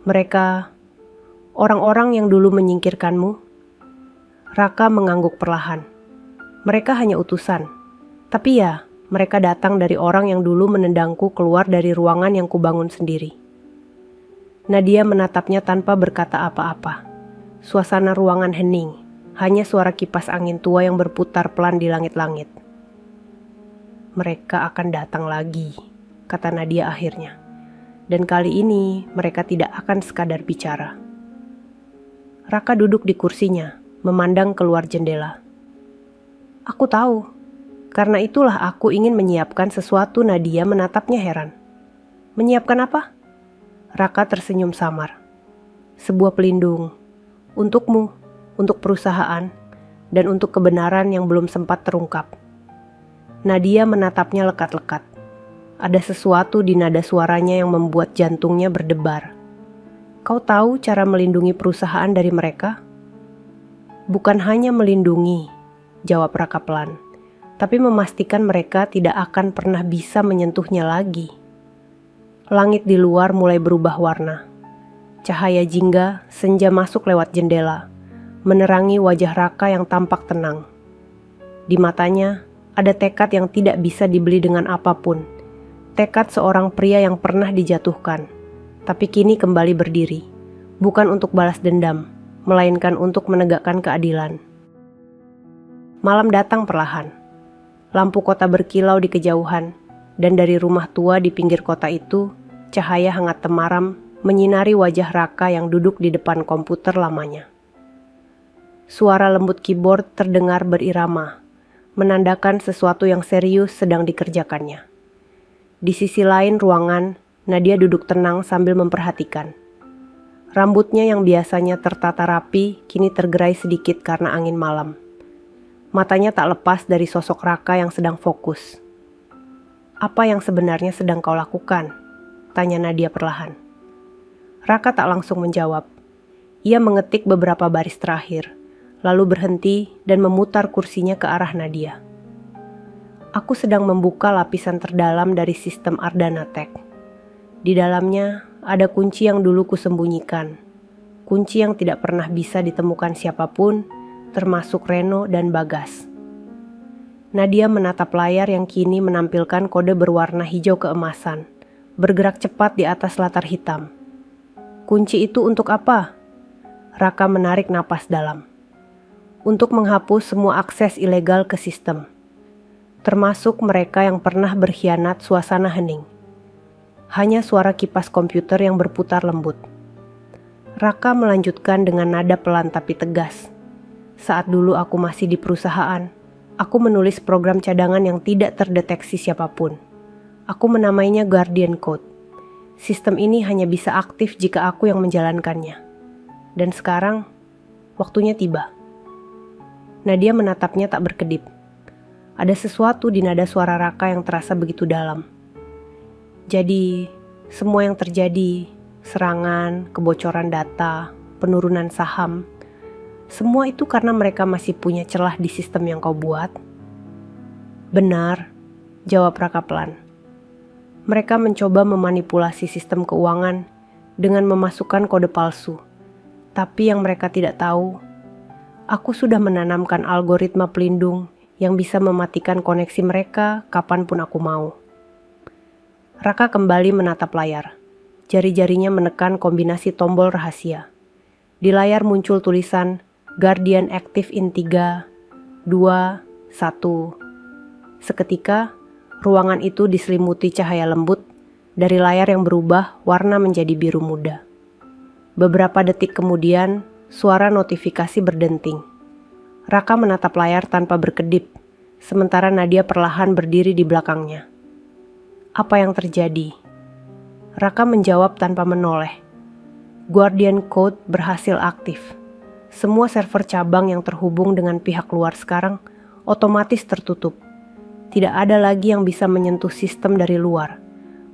Mereka, orang-orang yang dulu menyingkirkanmu. Raka mengangguk perlahan. Mereka hanya utusan. Tapi ya, mereka datang dari orang yang dulu menendangku keluar dari ruangan yang kubangun sendiri. Nadia menatapnya tanpa berkata apa-apa. Suasana ruangan hening, hanya suara kipas angin tua yang berputar pelan di langit-langit. Mereka akan datang lagi, kata Nadia akhirnya. Dan kali ini mereka tidak akan sekadar bicara. Raka duduk di kursinya, memandang keluar jendela. Aku tahu, karena itulah aku ingin menyiapkan sesuatu. Nadia menatapnya heran. Menyiapkan apa? Raka tersenyum samar. Sebuah pelindung. Untukmu, untuk perusahaan, dan untuk kebenaran yang belum sempat terungkap. Nadia menatapnya lekat-lekat. Ada sesuatu di nada suaranya yang membuat jantungnya berdebar. Kau tahu cara melindungi perusahaan dari mereka? Bukan hanya melindungi, jawab Raka pelan, tapi memastikan mereka tidak akan pernah bisa menyentuhnya lagi. Langit di luar mulai berubah warna. Cahaya jingga senja masuk lewat jendela, menerangi wajah Raka yang tampak tenang. Di matanya ada tekad yang tidak bisa dibeli dengan apapun. Tekad seorang pria yang pernah dijatuhkan, tapi kini kembali berdiri. Bukan untuk balas dendam, melainkan untuk menegakkan keadilan. Malam datang perlahan. Lampu kota berkilau di kejauhan, dan dari rumah tua di pinggir kota itu, cahaya hangat temaram menyinari wajah Raka yang duduk di depan komputer lamanya. Suara lembut keyboard terdengar berirama, menandakan sesuatu yang serius sedang dikerjakannya. Di sisi lain ruangan, Nadia duduk tenang sambil memperhatikan. Rambutnya yang biasanya tertata rapi, kini tergerai sedikit karena angin malam. Matanya tak lepas dari sosok Raka yang sedang fokus. Apa yang sebenarnya sedang kau lakukan? Tanya Nadia perlahan. Raka tak langsung menjawab. Ia mengetik beberapa baris terakhir, lalu berhenti dan memutar kursinya ke arah Nadia. Aku sedang membuka lapisan terdalam dari sistem Ardana Tech. Di dalamnya ada kunci yang dulu kusembunyikan. Kunci yang tidak pernah bisa ditemukan siapapun, termasuk Reno dan Bagas. Nadia menatap layar yang kini menampilkan kode berwarna hijau keemasan, bergerak cepat di atas latar hitam. Kunci itu untuk apa? Raka menarik napas dalam. Untuk menghapus semua akses ilegal ke sistem. termasuk mereka yang pernah berkhianat. Suasana hening. Hanya suara kipas komputer yang berputar lembut. Raka melanjutkan dengan nada pelan tapi tegas. Saat dulu aku masih di perusahaan, aku menulis program cadangan yang tidak terdeteksi siapapun. Aku menamainya Guardian Code. Sistem ini hanya bisa aktif jika aku yang menjalankannya. Dan sekarang, waktunya tiba. Nadia menatapnya tak berkedip. Ada sesuatu di nada suara Raka yang terasa begitu dalam. Jadi, semua yang terjadi, serangan, kebocoran data, penurunan saham, semua itu karena mereka masih punya celah di sistem yang kau buat? Benar, jawab Raka pelan. Mereka mencoba memanipulasi sistem keuangan dengan memasukkan kode palsu. Tapi yang mereka tidak tahu, aku sudah menanamkan algoritma pelindung yang bisa mematikan koneksi mereka kapanpun aku mau. Raka kembali menatap layar. Jari-jarinya menekan kombinasi tombol rahasia. Di layar muncul tulisan Guardian Active in 3, 2, 1. Seketika, ruangan itu diselimuti cahaya lembut dari layar yang berubah warna menjadi biru muda. Beberapa detik kemudian, suara notifikasi berdenting. Raka menatap layar tanpa berkedip, sementara Nadia perlahan berdiri di belakangnya. Apa yang terjadi? Raka menjawab tanpa menoleh. Guardian Code berhasil aktif. Semua server cabang yang terhubung dengan pihak luar sekarang otomatis tertutup. Tidak ada lagi yang bisa menyentuh sistem dari luar.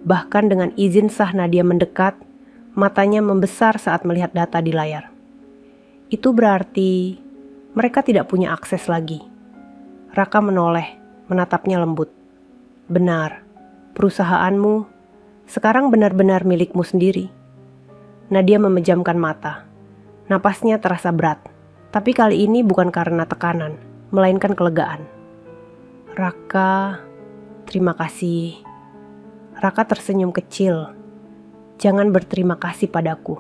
Bahkan dengan izin sah Nadia mendekat, matanya membesar saat melihat data di layar. Itu berarti mereka tidak punya akses lagi. Raka menoleh, menatapnya lembut. Benar, perusahaanmu sekarang benar-benar milikmu sendiri. Nadia memejamkan mata. Napasnya terasa berat, tapi kali ini bukan karena tekanan, melainkan kelegaan. Raka, terima kasih. Raka tersenyum kecil. Jangan berterima kasih padaku.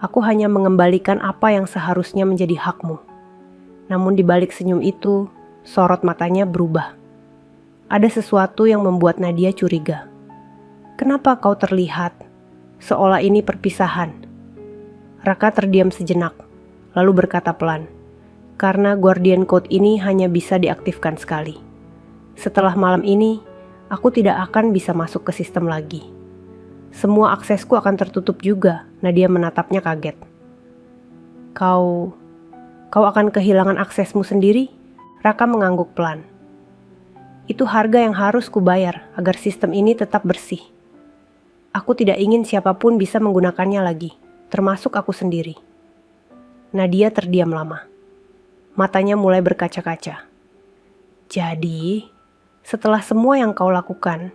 Aku hanya mengembalikan apa yang seharusnya menjadi hakmu. Namun di balik senyum itu, sorot matanya berubah. Ada sesuatu yang membuat Nadia curiga. Kenapa kau terlihat seolah ini perpisahan? Raka terdiam sejenak, lalu berkata pelan, karena Guardian Code ini hanya bisa diaktifkan sekali. Setelah malam ini, aku tidak akan bisa masuk ke sistem lagi. Semua aksesku akan tertutup juga. Nadia menatapnya kaget. Kau akan kehilangan aksesmu sendiri? Raka mengangguk pelan. Itu harga yang harus kubayar agar sistem ini tetap bersih. Aku tidak ingin siapapun bisa menggunakannya lagi, termasuk aku sendiri. Nadia terdiam lama. Matanya mulai berkaca-kaca. Jadi, setelah semua yang kau lakukan,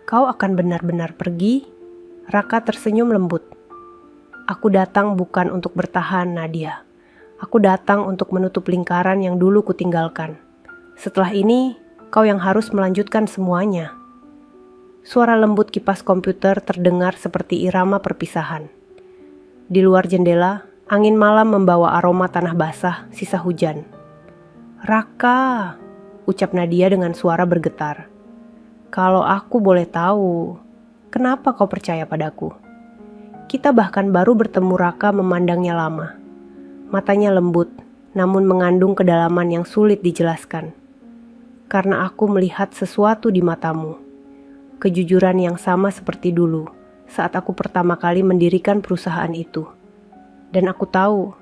kau akan benar-benar pergi? Raka tersenyum lembut. Aku datang bukan untuk bertahan, Nadia. Aku datang untuk menutup lingkaran yang dulu kutinggalkan. Setelah ini, kau yang harus melanjutkan semuanya. Suara lembut kipas komputer terdengar seperti irama perpisahan. Di luar jendela, angin malam membawa aroma tanah basah, sisa hujan. Raka, ucap Nadia dengan suara bergetar. Kalau aku boleh tahu, kenapa kau percaya padaku? Kita bahkan baru bertemu. Raka memandangnya lama. Matanya lembut, namun mengandung kedalaman yang sulit dijelaskan. Karena aku melihat sesuatu di matamu. Kejujuran yang sama seperti dulu saat aku pertama kali mendirikan perusahaan itu. Dan aku tahu,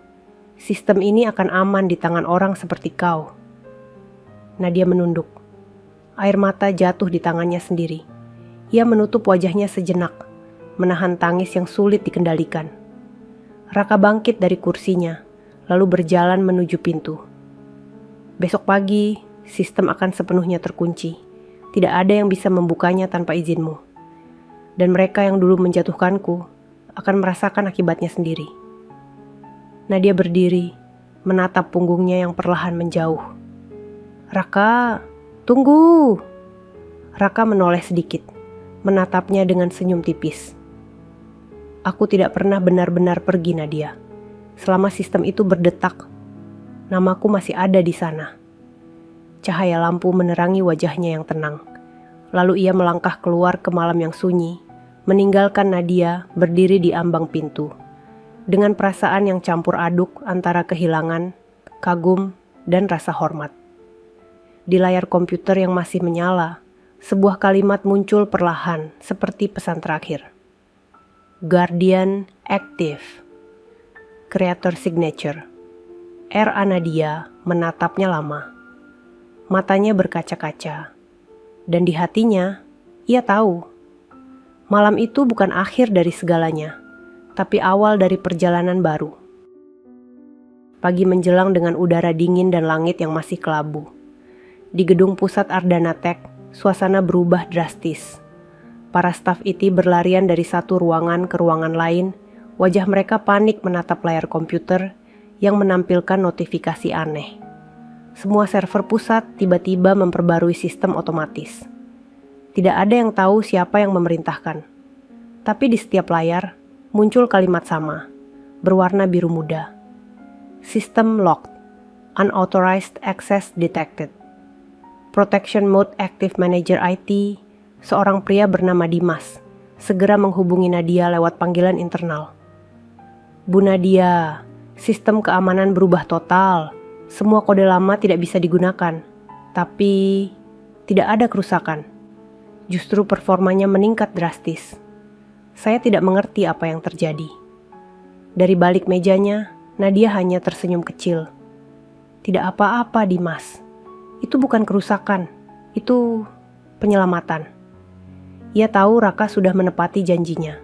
sistem ini akan aman di tangan orang seperti kau. Nadia menunduk. Air mata jatuh di tangannya sendiri. Ia menutup wajahnya sejenak, menahan tangis yang sulit dikendalikan. Raka bangkit dari kursinya, lalu berjalan menuju pintu. Besok pagi, sistem akan sepenuhnya terkunci. Tidak ada yang bisa membukanya tanpa izinmu. Dan mereka yang dulu menjatuhkanku akan merasakan akibatnya sendiri. Nadia berdiri, menatap punggungnya yang perlahan menjauh. Raka, tunggu! Raka menoleh sedikit, menatapnya dengan senyum tipis. Aku tidak pernah benar-benar pergi, Nadia. Selama sistem itu berdetak, namaku masih ada di sana. Cahaya lampu menerangi wajahnya yang tenang. Lalu ia melangkah keluar ke malam yang sunyi, meninggalkan Nadia berdiri di ambang pintu. Dengan perasaan yang campur aduk antara kehilangan, kagum, dan rasa hormat. Di layar komputer yang masih menyala, sebuah kalimat muncul perlahan seperti pesan terakhir. Guardian Active. Creator Signature. R.A. Nadia menatapnya lama. Matanya berkaca-kaca. Dan di hatinya, ia tahu. Malam itu bukan akhir dari segalanya, tapi awal dari perjalanan baru. Pagi menjelang dengan udara dingin dan langit yang masih kelabu. Di gedung pusat Ardana Tech, suasana berubah drastis. Para staf IT berlarian dari satu ruangan ke ruangan lain, wajah mereka panik menatap layar komputer yang menampilkan notifikasi aneh. Semua server pusat tiba-tiba memperbarui sistem otomatis. Tidak ada yang tahu siapa yang memerintahkan. Tapi di setiap layar, muncul kalimat sama, berwarna biru muda. System locked. Unauthorized access detected. Protection mode active manager IT, seorang pria bernama Dimas, segera menghubungi Nadia lewat panggilan internal. Bu Nadia, sistem keamanan berubah total. Semua kode lama tidak bisa digunakan. Tapi tidak ada kerusakan. Justru performanya meningkat drastis. Saya tidak mengerti apa yang terjadi. Dari balik mejanya, Nadia hanya tersenyum kecil. Tidak apa-apa, Dimas. Itu bukan kerusakan. Itu penyelamatan. Ia tahu Raka sudah menepati janjinya.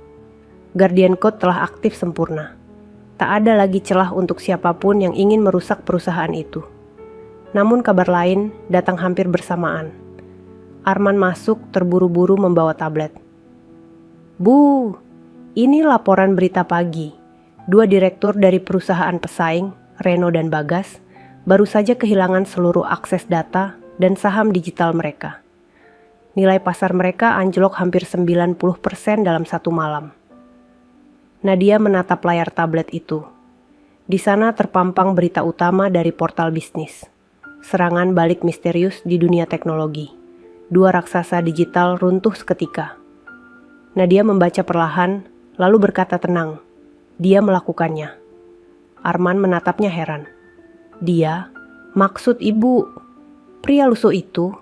Guardian Code telah aktif sempurna. Tak ada lagi celah untuk siapapun yang ingin merusak perusahaan itu. Namun kabar lain datang hampir bersamaan. Arman masuk terburu-buru membawa tablet. Bu, ini laporan berita pagi. 2 direktur dari perusahaan pesaing, Reno dan Bagas, baru saja kehilangan seluruh akses data dan saham digital mereka. Nilai pasar mereka anjlok hampir 90% dalam satu malam. Nadia menatap layar tablet itu. Di sana terpampang berita utama dari portal bisnis. Serangan balik misterius di dunia teknologi. 2 raksasa digital runtuh seketika. Nadia membaca perlahan, lalu berkata tenang. Dia melakukannya. Arman menatapnya heran. Dia, maksud ibu, pria lusuh itu?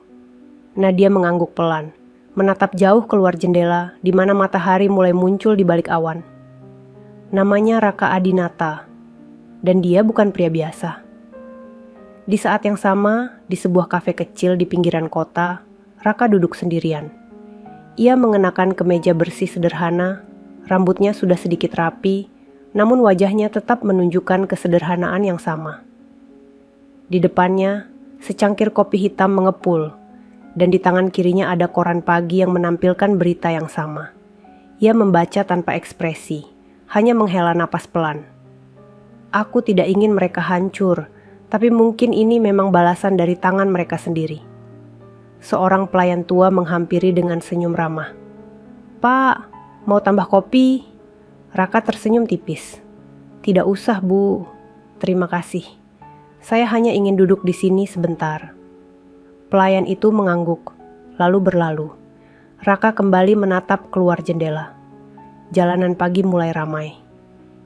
Nadia mengangguk pelan, menatap jauh keluar jendela di mana matahari mulai muncul di balik awan. Namanya Raka Adinata, dan dia bukan pria biasa. Di saat yang sama, di sebuah kafe kecil di pinggiran kota, Raka duduk sendirian. Ia mengenakan kemeja bersih sederhana, rambutnya sudah sedikit rapi, namun wajahnya tetap menunjukkan kesederhanaan yang sama. Di depannya, secangkir kopi hitam mengepul, dan di tangan kirinya ada koran pagi yang menampilkan berita yang sama. Ia membaca tanpa ekspresi, hanya menghela napas pelan. Aku tidak ingin mereka hancur, tapi mungkin ini memang balasan dari tangan mereka sendiri. Seorang pelayan tua menghampiri dengan senyum ramah. Pak, mau tambah kopi? Raka tersenyum tipis. Tidak usah, Bu. Terima kasih. Saya hanya ingin duduk di sini sebentar. Pelayan itu mengangguk, lalu berlalu. Raka kembali menatap keluar jendela. Jalanan pagi mulai ramai.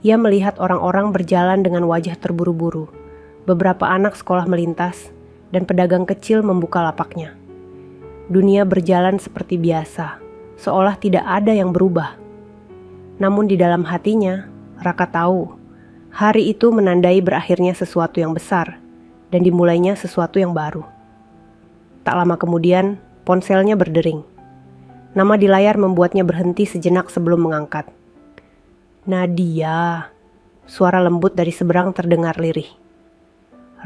Ia melihat orang-orang berjalan dengan wajah terburu-buru. Beberapa anak sekolah melintas, dan pedagang kecil membuka lapaknya. Dunia berjalan seperti biasa, seolah tidak ada yang berubah. Namun di dalam hatinya, Raka tahu, hari itu menandai berakhirnya sesuatu yang besar, dan dimulainya sesuatu yang baru. Tak lama kemudian, ponselnya berdering. Nama di layar membuatnya berhenti sejenak sebelum mengangkat. Nadia, suara lembut dari seberang terdengar lirih.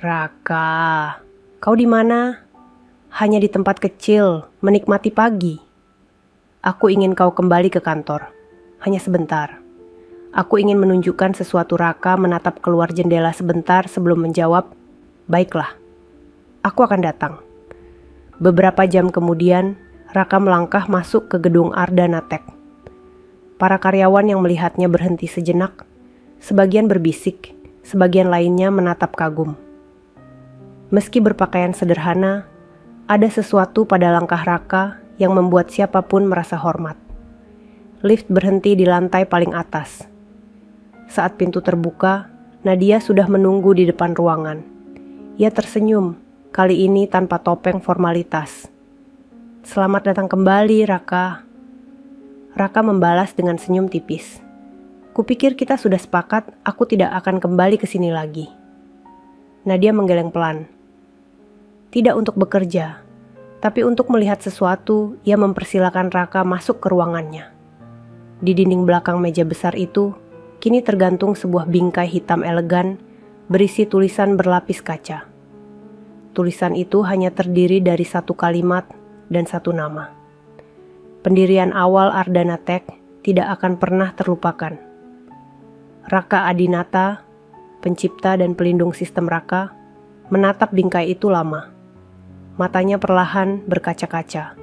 Raka, kau di mana? Hanya di tempat kecil, menikmati pagi. Aku ingin kau kembali ke kantor, hanya sebentar. Aku ingin menunjukkan sesuatu. Raka menatap keluar jendela sebentar sebelum menjawab, baiklah, aku akan datang. Beberapa jam kemudian, Raka melangkah masuk ke gedung Ardana Tech. Para karyawan yang melihatnya berhenti sejenak, sebagian berbisik, sebagian lainnya menatap kagum. Meski berpakaian sederhana, Ada sesuatu pada langkah Raka yang membuat siapapun merasa hormat. Lift berhenti di lantai paling atas. Saat pintu terbuka, Nadia sudah menunggu di depan ruangan. Ia tersenyum, kali ini tanpa topeng formalitas. "Selamat datang kembali, Raka." Raka membalas dengan senyum tipis. "Kupikir kita sudah sepakat aku tidak akan kembali ke sini lagi." Nadia menggeleng pelan. Tidak untuk bekerja, tapi untuk melihat sesuatu, ia mempersilakan Raka masuk ke ruangannya. Di dinding belakang meja besar itu, kini tergantung sebuah bingkai hitam elegan berisi tulisan berlapis kaca. Tulisan itu hanya terdiri dari satu kalimat dan satu nama. Pendirian awal Ardana Tech tidak akan pernah terlupakan. Raka Adinata, pencipta dan pelindung sistem Raka, menatap bingkai itu lama. Matanya perlahan berkaca-kaca,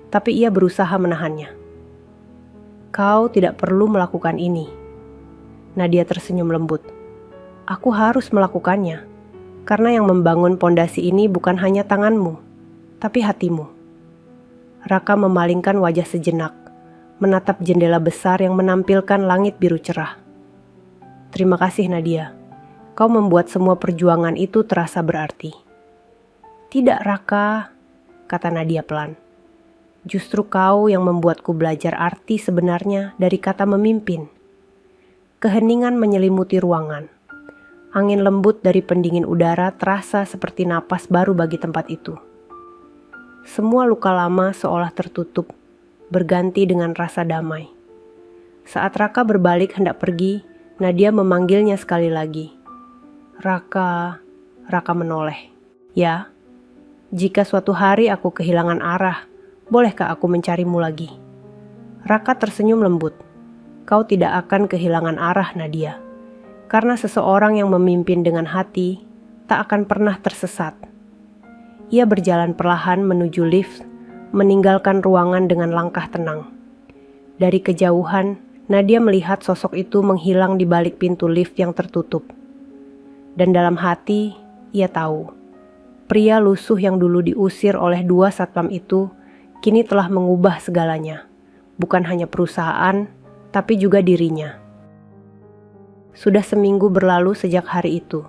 tapi ia berusaha menahannya. "Kau tidak perlu melakukan ini." Nadia tersenyum lembut. "Aku harus melakukannya, karena yang membangun pondasi ini bukan hanya tanganmu, tapi hatimu." Raka memalingkan wajah sejenak, menatap jendela besar yang menampilkan langit biru cerah. "Terima kasih Nadia, kau membuat semua perjuangan itu terasa berarti." "Tidak Raka," kata Nadia pelan. "Justru kau yang membuatku belajar arti sebenarnya dari kata memimpin." Keheningan menyelimuti ruangan. Angin lembut dari pendingin udara terasa seperti napas baru bagi tempat itu. Semua luka lama seolah tertutup, berganti dengan rasa damai. Saat Raka berbalik hendak pergi, Nadia memanggilnya sekali lagi. "Raka." Raka menoleh. "Ya, jika suatu hari aku kehilangan arah, bolehkah aku mencarimu lagi?" Raka tersenyum lembut. "Kau tidak akan kehilangan arah, Nadia. Karena seseorang yang memimpin dengan hati tak akan pernah tersesat." Ia berjalan perlahan menuju lift, meninggalkan ruangan dengan langkah tenang. Dari kejauhan, Nadia melihat sosok itu menghilang di balik pintu lift yang tertutup. Dan dalam hati, ia tahu, pria lusuh yang dulu diusir oleh dua satpam itu kini telah mengubah segalanya. Bukan hanya perusahaan, tapi juga dirinya. Sudah seminggu berlalu sejak hari itu.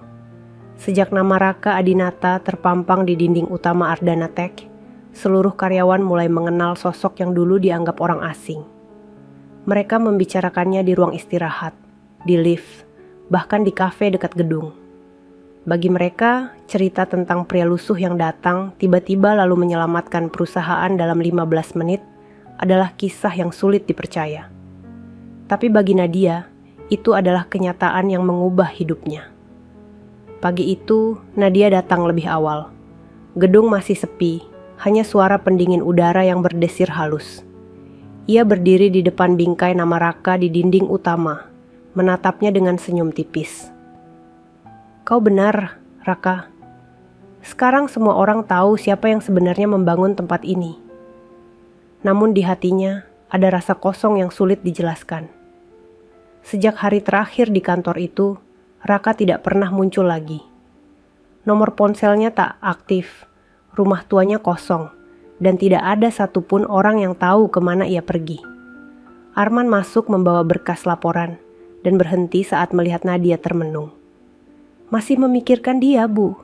Sejak nama Raka Adinata terpampang di dinding utama Ardana Tech, seluruh karyawan mulai mengenal sosok yang dulu dianggap orang asing. Mereka membicarakannya di ruang istirahat, di lift, bahkan di kafe dekat gedung. Bagi mereka, cerita tentang pria lusuh yang datang tiba-tiba lalu menyelamatkan perusahaan dalam 15 menit adalah kisah yang sulit dipercaya. Tapi bagi Nadia, itu adalah kenyataan yang mengubah hidupnya. Pagi itu, Nadia datang lebih awal. Gedung masih sepi, hanya suara pendingin udara yang berdesir halus. Ia berdiri di depan bingkai nama Raka di dinding utama, menatapnya dengan senyum tipis. "Kau benar, Raka. Sekarang semua orang tahu siapa yang sebenarnya membangun tempat ini." Namun di hatinya ada rasa kosong yang sulit dijelaskan. Sejak hari terakhir di kantor itu, Raka tidak pernah muncul lagi. Nomor ponselnya tak aktif, rumah tuanya kosong, dan tidak ada satupun orang yang tahu kemana ia pergi. Arman masuk membawa berkas laporan, dan berhenti saat melihat Nadia termenung. "Masih memikirkan dia, Bu?"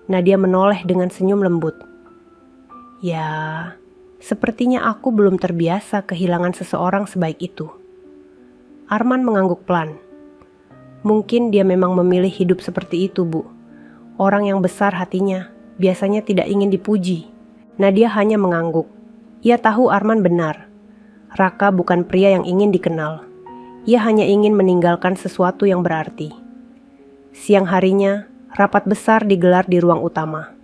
Nadia menoleh dengan senyum lembut. "Ya, sepertinya aku belum terbiasa kehilangan seseorang sebaik itu." Arman mengangguk pelan. "Mungkin dia memang memilih hidup seperti itu, Bu. Orang yang besar hatinya biasanya tidak ingin dipuji." Nadia hanya mengangguk. Ia tahu Arman benar. Raka bukan pria yang ingin dikenal. Ia hanya ingin meninggalkan sesuatu yang berarti. Siang harinya, rapat besar digelar di ruang utama.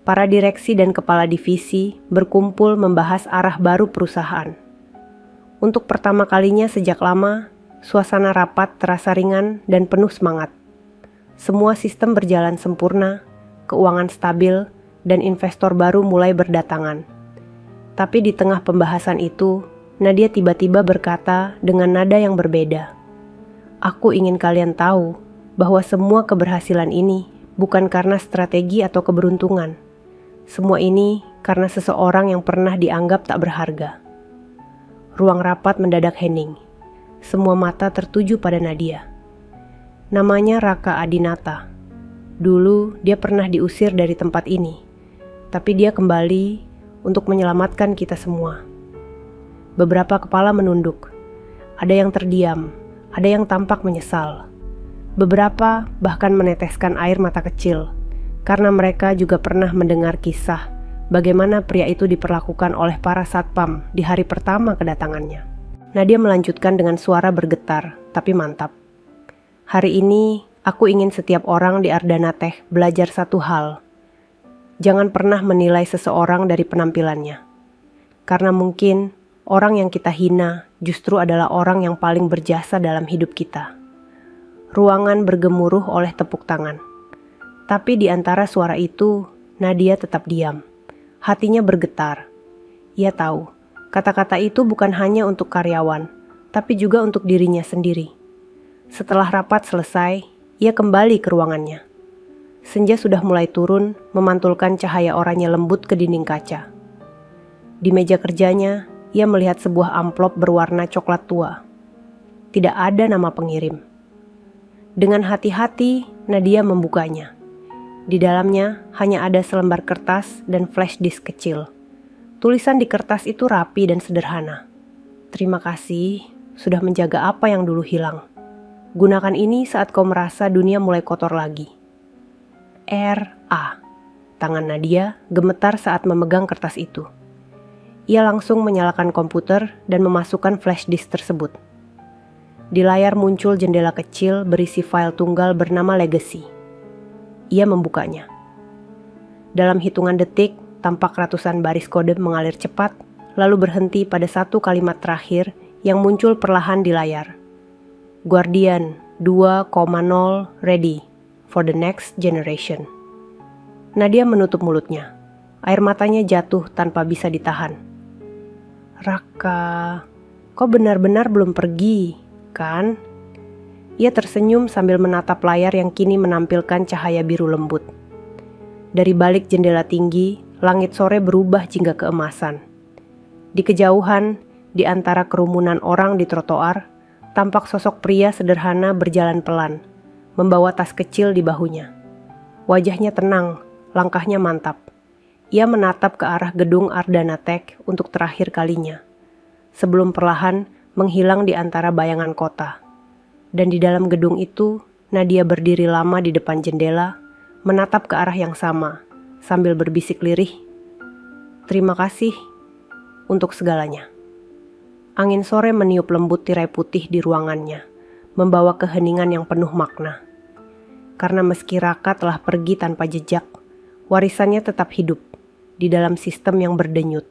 Para direksi dan kepala divisi berkumpul membahas arah baru perusahaan. Untuk pertama kalinya sejak lama, suasana rapat terasa ringan dan penuh semangat. Semua sistem berjalan sempurna, keuangan stabil, dan investor baru mulai berdatangan. Tapi di tengah pembahasan itu, Nadia tiba-tiba berkata dengan nada yang berbeda. "Aku ingin kalian tahu bahwa semua keberhasilan ini bukan karena strategi atau keberuntungan, Semua ini karena seseorang yang pernah dianggap tak berharga. Ruang rapat mendadak hening. Semua mata tertuju pada Nadia. Namanya Raka Adinata. Dulu dia pernah diusir dari tempat ini, tapi dia kembali untuk menyelamatkan kita semua. Beberapa kepala menunduk. Ada yang terdiam, ada yang tampak menyesal. Beberapa bahkan meneteskan air mata kecil, karena mereka juga pernah mendengar kisah bagaimana pria itu diperlakukan oleh para satpam di hari pertama kedatangannya. Nadia melanjutkan dengan suara bergetar, tapi mantap. Hari ini, aku ingin setiap orang di Ardana Tech belajar satu hal. Jangan pernah menilai seseorang dari penampilannya. Karena mungkin orang yang kita hina justru adalah orang yang paling berjasa dalam hidup kita. Ruangan bergemuruh oleh tepuk tangan. Tapi di antara suara itu, Nadia tetap diam. Hatinya bergetar. Ia tahu, kata-kata itu bukan hanya untuk karyawan, tapi juga untuk dirinya sendiri. Setelah rapat selesai, ia kembali ke ruangannya. Senja sudah mulai turun, memantulkan cahaya oranye lembut ke dinding kaca. Di meja kerjanya, ia melihat sebuah amplop berwarna coklat tua. Tidak ada nama pengirim. Dengan hati-hati, Nadia membukanya. Di dalamnya hanya ada selembar kertas dan flash disk kecil. Tulisan di kertas itu rapi dan sederhana. Terima kasih sudah menjaga apa yang dulu hilang. Gunakan ini saat kau merasa dunia mulai kotor lagi. R.A. Tangan Nadia gemetar saat memegang kertas itu. Ia langsung menyalakan komputer dan memasukkan flash disk tersebut. Di layar muncul jendela kecil berisi file tunggal bernama Legacy. Ia membukanya. Dalam hitungan detik, tampak ratusan baris kode mengalir cepat, lalu berhenti pada satu kalimat terakhir yang muncul perlahan di layar. Guardian 2,0 ready for the next generation. Nadia menutup mulutnya. Air matanya jatuh tanpa bisa ditahan. Raka, kau benar-benar belum pergi, kan? Ia tersenyum sambil menatap layar yang kini menampilkan cahaya biru lembut. Dari balik jendela tinggi, langit sore berubah jingga keemasan. Di kejauhan, di antara kerumunan orang di trotoar, tampak sosok pria sederhana berjalan pelan, membawa tas kecil di bahunya. Wajahnya tenang, langkahnya mantap. Ia menatap ke arah gedung Ardana Tech untuk terakhir kalinya, sebelum perlahan menghilang di antara bayangan kota. Dan di dalam gedung itu, Nadia berdiri lama di depan jendela, menatap ke arah yang sama, sambil berbisik lirih, "Terima kasih untuk segalanya." Angin sore meniup lembut tirai putih di ruangannya, membawa keheningan yang penuh makna. Karena meski Raka telah pergi tanpa jejak, warisannya tetap hidup di dalam sistem yang berdenyut,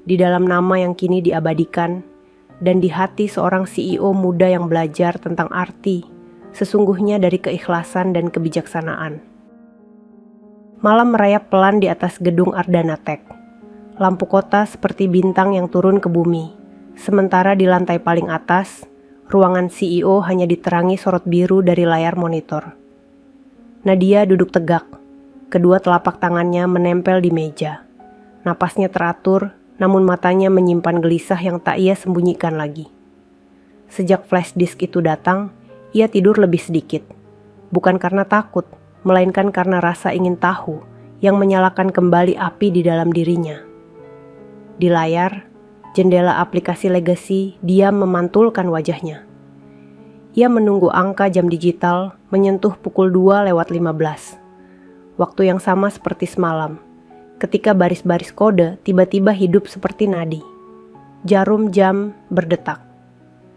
di dalam nama yang kini diabadikan, dan di hati seorang CEO muda yang belajar tentang arti sesungguhnya dari keikhlasan dan kebijaksanaan. Malam merayap pelan di atas gedung Ardana Tech. Lampu kota seperti bintang yang turun ke bumi, sementara di lantai paling atas, ruangan CEO hanya diterangi sorot biru dari layar monitor. Nadia duduk tegak. Kedua telapak tangannya menempel di meja. Napasnya teratur, namun matanya menyimpan gelisah yang tak ia sembunyikan lagi. Sejak flash disk itu datang, ia tidur lebih sedikit. Bukan karena takut, melainkan karena rasa ingin tahu yang menyalakan kembali api di dalam dirinya. Di layar, jendela aplikasi Legacy diam memantulkan wajahnya. Ia menunggu angka jam digital menyentuh pukul 2:15. Waktu yang sama seperti semalam, ketika baris-baris kode tiba-tiba hidup seperti nadi. Jarum jam berdetak.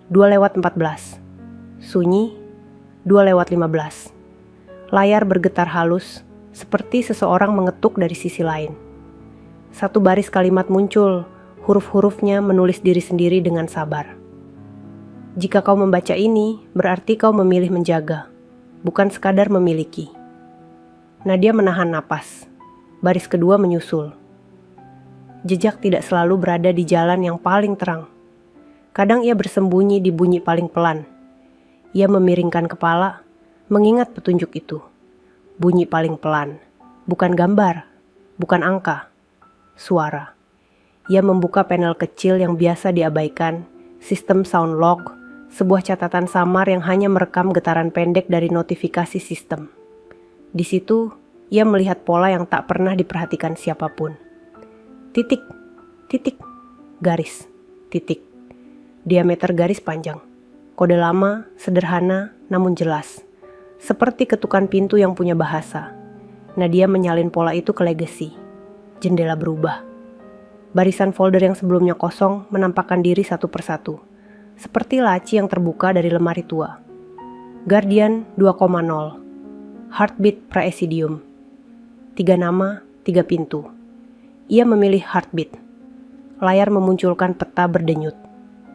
2:14. Sunyi. 2:15. Layar bergetar halus, seperti seseorang mengetuk dari sisi lain. Satu baris kalimat muncul, huruf-hurufnya menulis diri sendiri dengan sabar. Jika kau membaca ini, berarti kau memilih menjaga, bukan sekadar memiliki. Nadia menahan napas. Baris kedua menyusul. Jejak tidak selalu berada di jalan yang paling terang. Kadang ia bersembunyi di bunyi paling pelan. Ia memiringkan kepala, mengingat petunjuk itu. Bunyi paling pelan, bukan gambar, bukan angka, suara. Ia membuka panel kecil yang biasa diabaikan, sistem sound log, sebuah catatan samar yang hanya merekam getaran pendek dari notifikasi sistem. Di situ, ia melihat pola yang tak pernah diperhatikan siapapun. Titik, titik, garis, titik. Diameter garis panjang. Kode lama, sederhana, namun jelas. Seperti ketukan pintu yang punya bahasa. Nadia menyalin pola itu ke legacy. Jendela berubah. Barisan folder yang sebelumnya kosong menampakkan diri satu persatu. Seperti laci yang terbuka dari lemari tua. Guardian 2,0. Heartbeat Praesidium. 3 nama, 3 pintu. Ia memilih Heartbeat. Layar memunculkan peta berdenyut.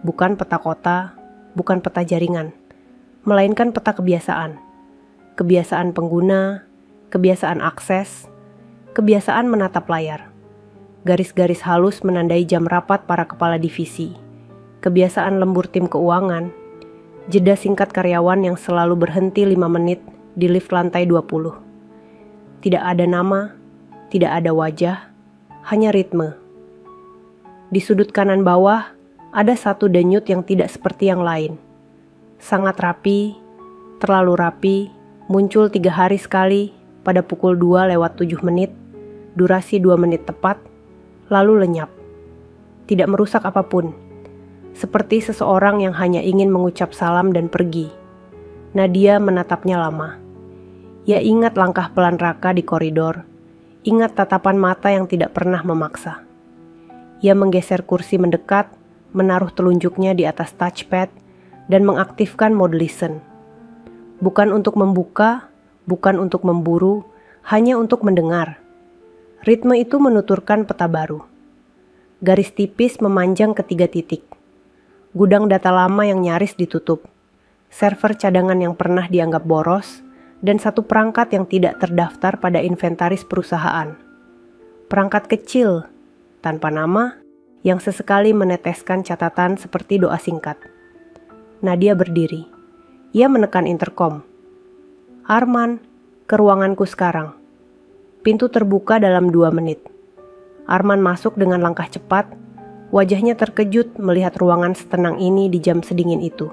Bukan peta kota, bukan peta jaringan. Melainkan peta kebiasaan. Kebiasaan pengguna, kebiasaan akses, kebiasaan menatap layar. Garis-garis halus menandai jam rapat para kepala divisi. Kebiasaan lembur tim keuangan. Jeda singkat karyawan yang selalu berhenti 5 menit di lift lantai 20. Tidak ada nama, tidak ada wajah, hanya ritme. Di sudut kanan bawah, ada satu denyut yang tidak seperti yang lain. Sangat rapi, terlalu rapi, muncul 3 hari sekali pada pukul 2:07, durasi 2 menit tepat, lalu lenyap. Tidak merusak apapun, seperti seseorang yang hanya ingin mengucap salam dan pergi. Nadia menatapnya lama. Ia ingat langkah pelan Raka di koridor, ingat tatapan mata yang tidak pernah memaksa. Ia menggeser kursi mendekat, menaruh telunjuknya di atas touchpad, dan mengaktifkan mode listen. Bukan untuk membuka, bukan untuk memburu, hanya untuk mendengar. Ritme itu menuturkan peta baru. Garis tipis memanjang ke 3 titik. Gudang data lama yang nyaris ditutup. Server cadangan yang pernah dianggap boros, dan satu perangkat yang tidak terdaftar pada inventaris perusahaan. Perangkat kecil, tanpa nama, yang sesekali meneteskan catatan seperti doa singkat. Nadia berdiri. Ia menekan interkom. Arman, ke ruanganku sekarang. Pintu terbuka dalam 2 menit. Arman masuk dengan langkah cepat, wajahnya terkejut melihat ruangan setenang ini di jam sedingin itu.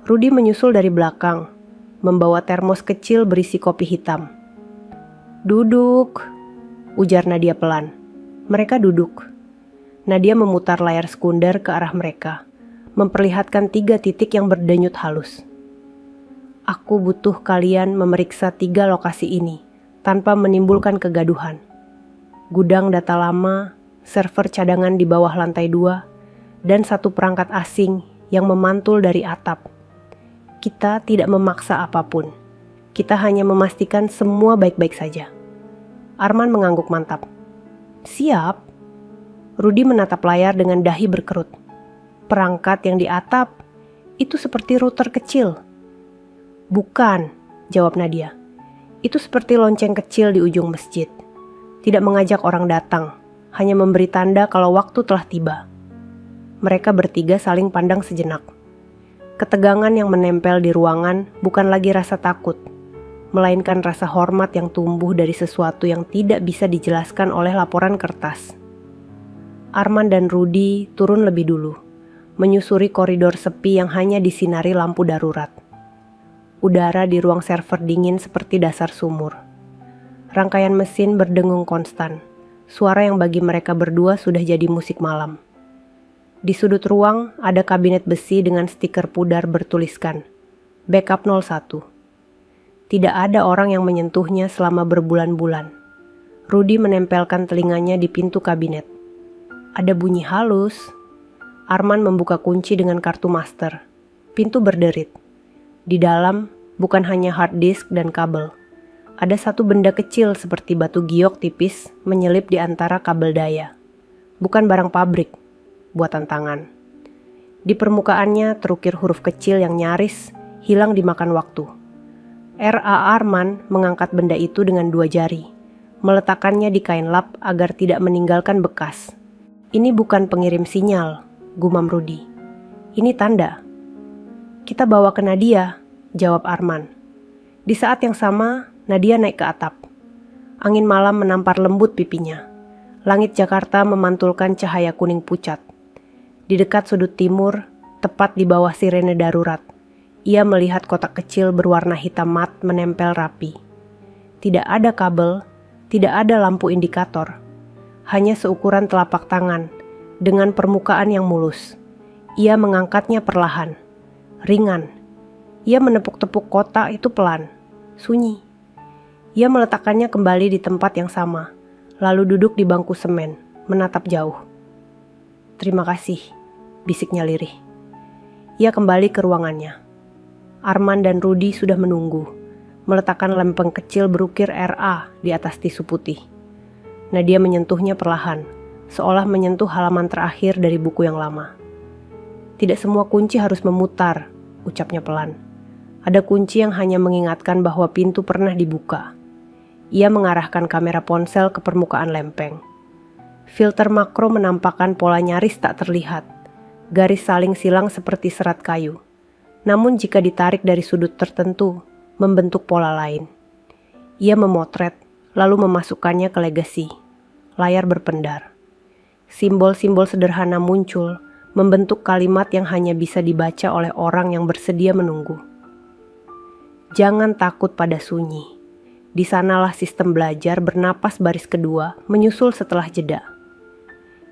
Rudy menyusul dari belakang, membawa termos kecil berisi kopi hitam. Duduk, ujar Nadia pelan. Mereka duduk. Nadia memutar layar sekunder ke arah mereka, memperlihatkan 3 titik yang berdenyut halus. Aku butuh kalian memeriksa 3 lokasi ini, tanpa menimbulkan kegaduhan. Gudang data lama, server cadangan di bawah lantai 2, dan satu perangkat asing yang memantul dari atap. Kita tidak memaksa apapun. Kita hanya memastikan semua baik-baik saja. Arman mengangguk mantap. Siap. Rudy menatap layar dengan dahi berkerut. Perangkat yang di atap, itu seperti router kecil. Bukan, jawab Nadia. Itu seperti lonceng kecil di ujung masjid. Tidak mengajak orang datang, hanya memberi tanda kalau waktu telah tiba. Mereka bertiga saling pandang sejenak. Ketegangan yang menempel di ruangan bukan lagi rasa takut, melainkan rasa hormat yang tumbuh dari sesuatu yang tidak bisa dijelaskan oleh laporan kertas. Arman dan Rudy turun lebih dulu, menyusuri koridor sepi yang hanya disinari lampu darurat. Udara di ruang server dingin seperti dasar sumur. Rangkaian mesin berdengung konstan, suara yang bagi mereka berdua sudah jadi musik malam. Di sudut ruang ada kabinet besi dengan stiker pudar bertuliskan, Backup 01. Tidak ada orang yang menyentuhnya selama berbulan-bulan. Rudy menempelkan telinganya di pintu kabinet. Ada bunyi halus. Arman membuka kunci dengan kartu master. Pintu berderit. Di dalam bukan hanya hard disk dan kabel. Ada satu benda kecil seperti batu giok tipis menyelip di antara kabel daya. Bukan barang pabrik, buatan tangan. Di permukaannya terukir huruf kecil yang nyaris hilang dimakan waktu. R.A. Arman mengangkat benda itu dengan 2 jari, meletakkannya di kain lap agar tidak meninggalkan bekas. Ini bukan pengirim sinyal, gumam Rudy. Ini tanda. Kita bawa ke Nadia, jawab Arman. Di saat yang sama, Nadia naik ke atap. Angin malam menampar lembut pipinya. Langit Jakarta memantulkan cahaya kuning pucat. Di dekat sudut timur, tepat di bawah sirene darurat, ia melihat kotak kecil berwarna hitam mat menempel rapi. Tidak ada kabel, tidak ada lampu indikator. Hanya seukuran telapak tangan, dengan permukaan yang mulus. Ia mengangkatnya perlahan, ringan. Ia menepuk-tepuk kotak itu pelan, sunyi. Ia meletakkannya kembali di tempat yang sama, lalu duduk di bangku semen, menatap jauh. "Terima kasih," bisiknya lirih. Ia kembali ke ruangannya. Arman dan Rudi sudah menunggu, meletakkan lempeng kecil berukir RA di atas tisu putih. Nadia menyentuhnya perlahan, seolah menyentuh halaman terakhir dari buku yang lama. "Tidak semua kunci harus memutar," ucapnya pelan. "Ada kunci yang hanya mengingatkan bahwa pintu pernah dibuka." Ia mengarahkan kamera ponsel ke permukaan lempeng. Filter makro menampakkan pola nyaris tak terlihat, garis saling silang seperti serat kayu. Namun jika ditarik dari sudut tertentu, membentuk pola lain. Ia memotret, lalu memasukkannya ke legasi. Layar berpendar. Simbol-simbol sederhana muncul, membentuk kalimat yang hanya bisa dibaca oleh orang yang bersedia menunggu. "Jangan takut pada sunyi. Di sanalah sistem belajar bernapas baris kedua menyusul setelah jeda.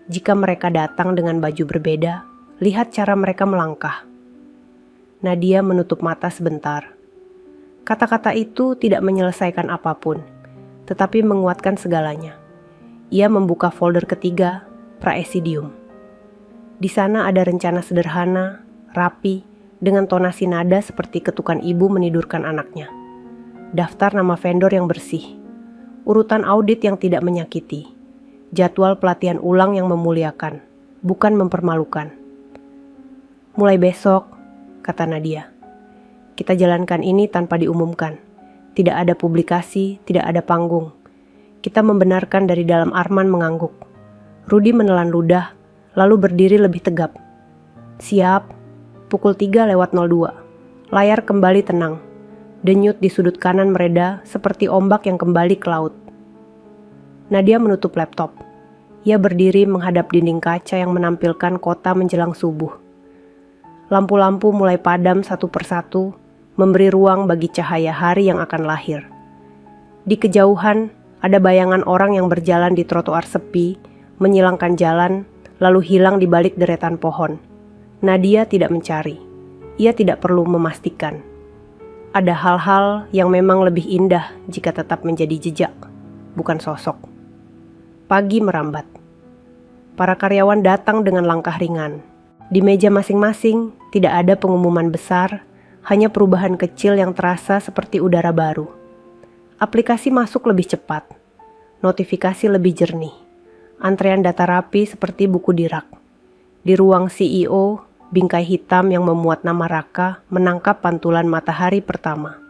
Jika mereka datang dengan baju berbeda, lihat cara mereka melangkah." Nadia menutup mata sebentar. Kata-kata itu tidak menyelesaikan apapun, tetapi menguatkan segalanya. Ia membuka folder ketiga, Praesidium. Di sana ada rencana sederhana, rapi, dengan tonasi nada seperti ketukan ibu menidurkan anaknya. Daftar nama vendor yang bersih, urutan audit yang tidak menyakiti, jadwal pelatihan ulang yang memuliakan, bukan mempermalukan. "Mulai besok," kata Nadia, "kita jalankan ini tanpa diumumkan. Tidak ada publikasi, tidak ada panggung. Kita membenarkan." Dari dalam Arman mengangguk. Rudi menelan ludah, lalu berdiri lebih tegap. "Siap." Pukul 3:02. Layar kembali tenang. Denyut di sudut kanan mereda seperti ombak yang kembali ke laut. Nadia menutup laptop. Ia berdiri menghadap dinding kaca yang menampilkan kota menjelang subuh. Lampu-lampu mulai padam satu persatu, memberi ruang bagi cahaya hari yang akan lahir. Di kejauhan, ada bayangan orang yang berjalan di trotoar sepi, menyilangkan jalan, lalu hilang di balik deretan pohon. Nadia tidak mencari. Ia tidak perlu memastikan. Ada hal-hal yang memang lebih indah jika tetap menjadi jejak, bukan sosok. Pagi merambat. Para karyawan datang dengan langkah ringan. Di meja masing-masing tidak ada pengumuman besar, hanya perubahan kecil yang terasa seperti udara baru. Aplikasi masuk lebih cepat, notifikasi lebih jernih, antrean data rapi seperti buku di rak. Di ruang CEO, bingkai hitam yang memuat nama Raka menangkap pantulan matahari pertama.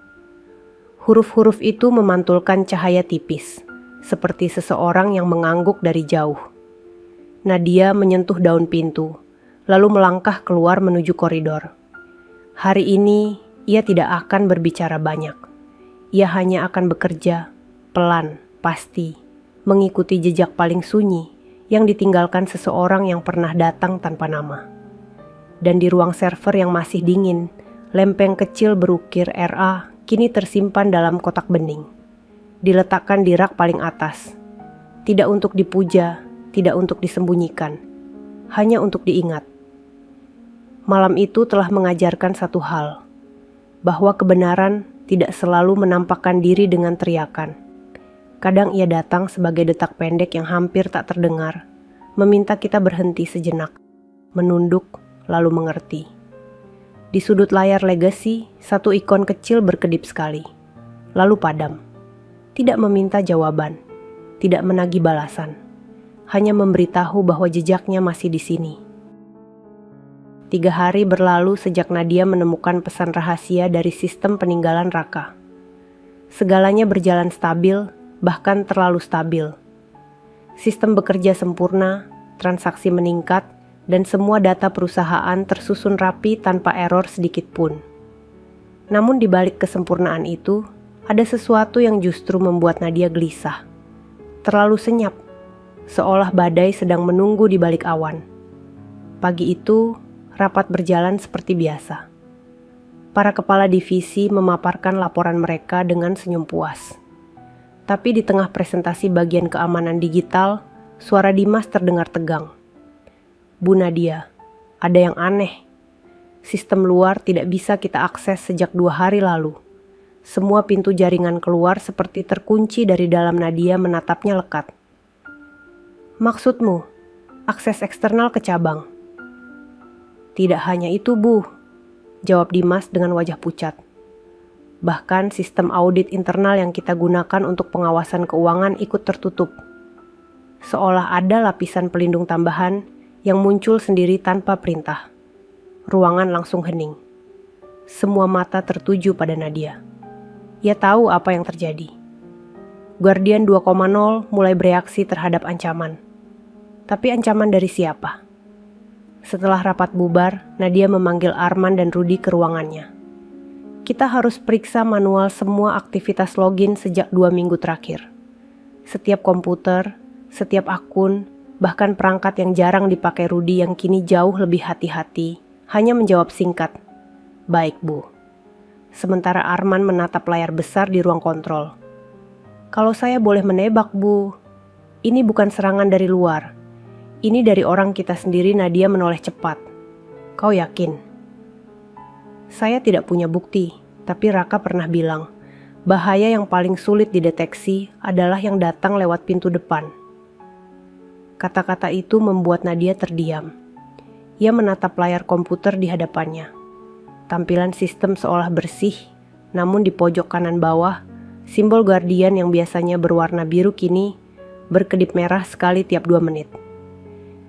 Huruf-huruf itu memantulkan cahaya tipis, seperti seseorang yang mengangguk dari jauh. Nadia menyentuh daun pintu, lalu melangkah keluar menuju koridor. Hari ini, ia tidak akan berbicara banyak. Ia hanya akan bekerja, pelan, pasti, mengikuti jejak paling sunyi yang ditinggalkan seseorang yang pernah datang tanpa nama. Dan di ruang server yang masih dingin, lempeng kecil berukir RA kini tersimpan dalam kotak bening. Diletakkan di rak paling atas. Tidak untuk dipuja, tidak untuk disembunyikan. Hanya untuk diingat. Malam itu telah mengajarkan satu hal. Bahwa kebenaran tidak selalu menampakkan diri dengan teriakan. Kadang ia datang sebagai detak pendek yang hampir tak terdengar, meminta kita berhenti sejenak, menunduk, lalu mengerti. Di sudut layar legasi, satu ikon kecil berkedip sekali, lalu padam. Tidak meminta jawaban, tidak menagih balasan, hanya memberitahu bahwa jejaknya masih di sini. 3 hari berlalu sejak Nadia menemukan pesan rahasia dari sistem peninggalan Raka. Segalanya berjalan stabil, bahkan terlalu stabil. Sistem bekerja sempurna, transaksi meningkat, dan semua data perusahaan tersusun rapi tanpa error sedikit pun. Namun di balik kesempurnaan itu, ada sesuatu yang justru membuat Nadia gelisah. Terlalu senyap, seolah badai sedang menunggu di balik awan. Pagi itu, rapat berjalan seperti biasa. Para kepala divisi memaparkan laporan mereka dengan senyum puas. Tapi di tengah presentasi bagian keamanan digital, suara Dimas terdengar tegang. Bu Nadia, ada yang aneh. Sistem luar tidak bisa kita akses sejak 2 hari lalu. Semua pintu jaringan keluar seperti terkunci dari dalam. Nadia menatapnya lekat. Maksudmu, akses eksternal ke cabang? Tidak hanya itu, Bu, jawab Dimas dengan wajah pucat. Bahkan sistem audit internal yang kita gunakan untuk pengawasan keuangan ikut tertutup. Seolah ada lapisan pelindung tambahan yang muncul sendiri tanpa perintah. Ruangan langsung hening. Semua mata tertuju pada Nadia. Ia tahu apa yang terjadi. Guardian 2.0 mulai bereaksi terhadap ancaman. Tapi ancaman dari siapa? Setelah rapat bubar, Nadia memanggil Arman dan Rudy ke ruangannya. Kita harus periksa manual semua aktivitas login sejak 2 minggu terakhir. Setiap komputer, setiap akun, bahkan perangkat yang jarang dipakai Rudy yang kini jauh lebih hati-hati, hanya menjawab singkat, "Baik, Bu." Sementara Arman menatap layar besar di ruang kontrol. "Kalau saya boleh menebak, Bu, ini bukan serangan dari luar. Ini dari orang kita sendiri." Nadia menoleh cepat. "Kau yakin?" "Saya tidak punya bukti, tapi Raka pernah bilang, bahaya yang paling sulit dideteksi adalah yang datang lewat pintu depan." Kata-kata itu membuat Nadia terdiam. Ia menatap layar komputer di hadapannya. Tampilan sistem seolah bersih, namun di pojok kanan bawah, simbol Guardian yang biasanya berwarna biru kini berkedip merah sekali tiap 2 menit.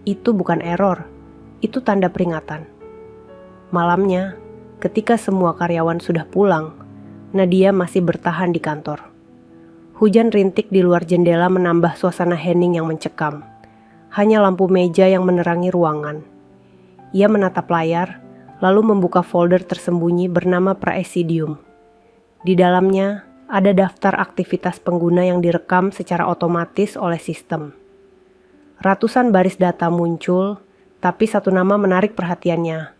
Itu bukan error, itu tanda peringatan. Malamnya, ketika semua karyawan sudah pulang, Nadia masih bertahan di kantor. Hujan rintik di luar jendela menambah suasana hening yang mencekam. Hanya lampu meja yang menerangi ruangan. Ia menatap layar, lalu membuka folder tersembunyi bernama Praesidium. Di dalamnya ada daftar aktivitas pengguna yang direkam secara otomatis oleh sistem. Ratusan baris data muncul, tapi satu nama menarik perhatiannya,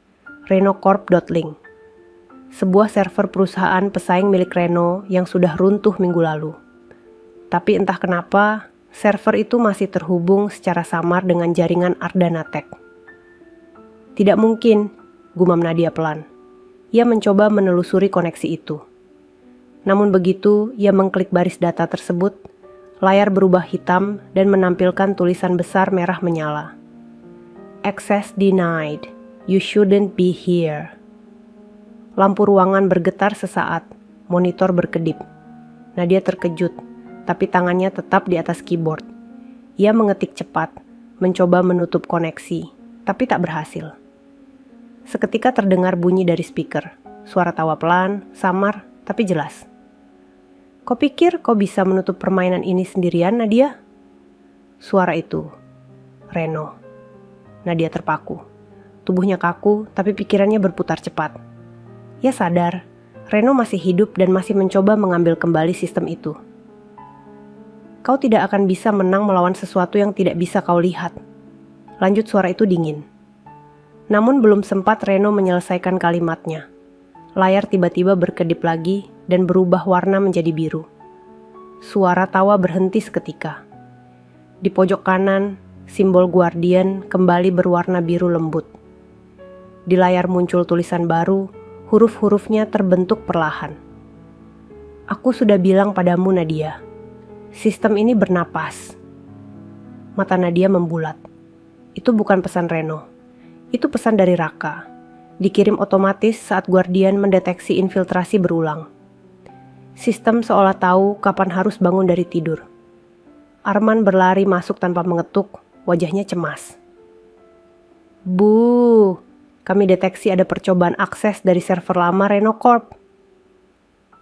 renocorp.link. Sebuah server perusahaan pesaing milik Reno yang sudah runtuh minggu lalu. Tapi entah kenapa, server itu masih terhubung secara samar dengan jaringan Ardana Tech. Tidak mungkin, gumam Nadia pelan. Ia mencoba menelusuri koneksi itu. Namun begitu ia mengklik baris data tersebut, layar berubah hitam dan menampilkan tulisan besar merah menyala. Access denied. You shouldn't be here. Lampu ruangan bergetar sesaat, monitor berkedip. Nadia terkejut, tapi tangannya tetap di atas keyboard. Ia mengetik cepat, mencoba menutup koneksi, tapi tak berhasil. Seketika terdengar bunyi dari speaker. Suara tawa pelan, samar, tapi jelas. "Kau pikir kau bisa menutup permainan ini sendirian, Nadia?" Suara itu, Reno. Nadia terpaku. Tubuhnya kaku, tapi pikirannya berputar cepat. Ia sadar, Reno masih hidup dan masih mencoba mengambil kembali sistem itu. "Kau tidak akan bisa menang melawan sesuatu yang tidak bisa kau lihat." Lanjut suara itu dingin. Namun belum sempat Reno menyelesaikan kalimatnya. Layar tiba-tiba berkedip lagi dan berubah warna menjadi biru. Suara tawa berhenti seketika. Di pojok kanan, simbol Guardian kembali berwarna biru lembut. Di layar muncul tulisan baru, huruf-hurufnya terbentuk perlahan. "Aku sudah bilang padamu, Nadia. Sistem ini bernapas." Mata Nadia membulat. Itu bukan pesan Reno. Itu pesan dari Raka. Dikirim otomatis saat Guardian mendeteksi infiltrasi berulang. Sistem seolah tahu kapan harus bangun dari tidur. Arman berlari masuk tanpa mengetuk, wajahnya cemas. "Bu, kami deteksi ada percobaan akses dari server lama Renocorp."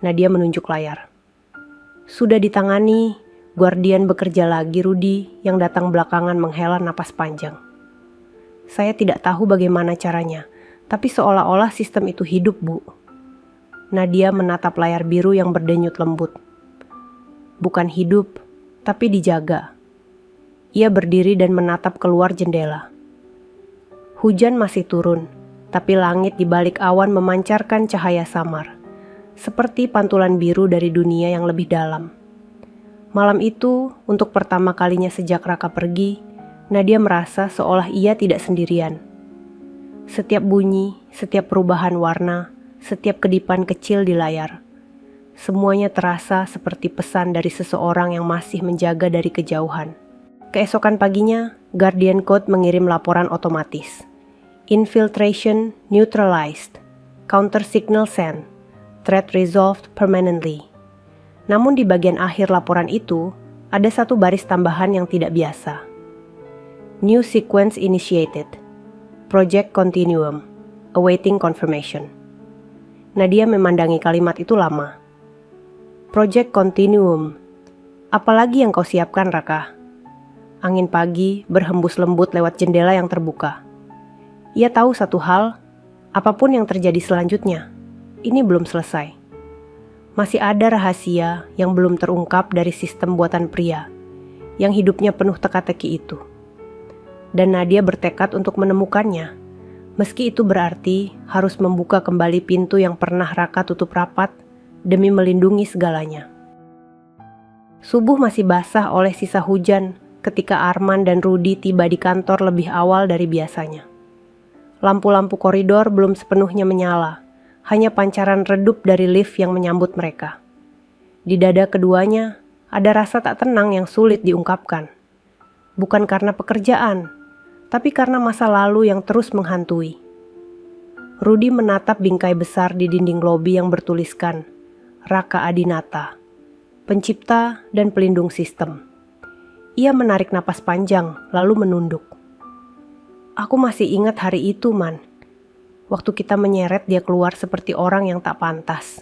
Nadia menunjuk layar. "Sudah ditangani." Guardian bekerja lagi, Rudy, yang datang belakangan menghela napas panjang. "Saya tidak tahu bagaimana caranya, tapi seolah-olah sistem itu hidup, Bu." Nadia menatap layar biru yang berdenyut lembut. "Bukan hidup, tapi dijaga. Ia berdiri dan menatap keluar jendela. Hujan masih turun, tapi langit di balik awan memancarkan cahaya samar, seperti pantulan biru dari dunia yang lebih dalam. Malam itu, untuk pertama kalinya sejak Raka pergi, Nadia merasa seolah ia tidak sendirian. Setiap bunyi, setiap perubahan warna, setiap kedipan kecil di layar, semuanya terasa seperti pesan dari seseorang yang masih menjaga dari kejauhan. Keesokan paginya, Guardian Code mengirim laporan otomatis. Infiltration neutralized. Counter signal sent. Threat resolved permanently. Namun di bagian akhir laporan itu, ada satu baris tambahan yang tidak biasa. New sequence initiated. Project Continuum. Awaiting confirmation. Nadia memandangi kalimat itu lama. Project Continuum. Apalagi yang kau siapkan, Raka? Angin pagi berhembus lembut lewat jendela yang terbuka. Ia tahu satu hal, apapun yang terjadi selanjutnya, ini belum selesai. Masih ada rahasia yang belum terungkap dari sistem buatan pria, yang hidupnya penuh teka-teki itu. Dan Nadia bertekad untuk menemukannya, meski itu berarti harus membuka kembali pintu yang pernah Raka tutup rapat demi melindungi segalanya. Subuh masih basah oleh sisa hujan ketika Arman dan Rudy tiba di kantor lebih awal dari biasanya. Lampu-lampu koridor belum sepenuhnya menyala, hanya pancaran redup dari lift yang menyambut mereka. Di dada keduanya ada rasa tak tenang yang sulit diungkapkan. Bukan karena pekerjaan, tapi karena masa lalu yang terus menghantui. Rudy menatap bingkai besar di dinding lobi yang bertuliskan Raka Adinata, pencipta dan pelindung sistem. Ia menarik napas panjang lalu menunduk. Aku masih ingat hari itu, Man. Waktu kita menyeret dia keluar seperti orang yang tak pantas.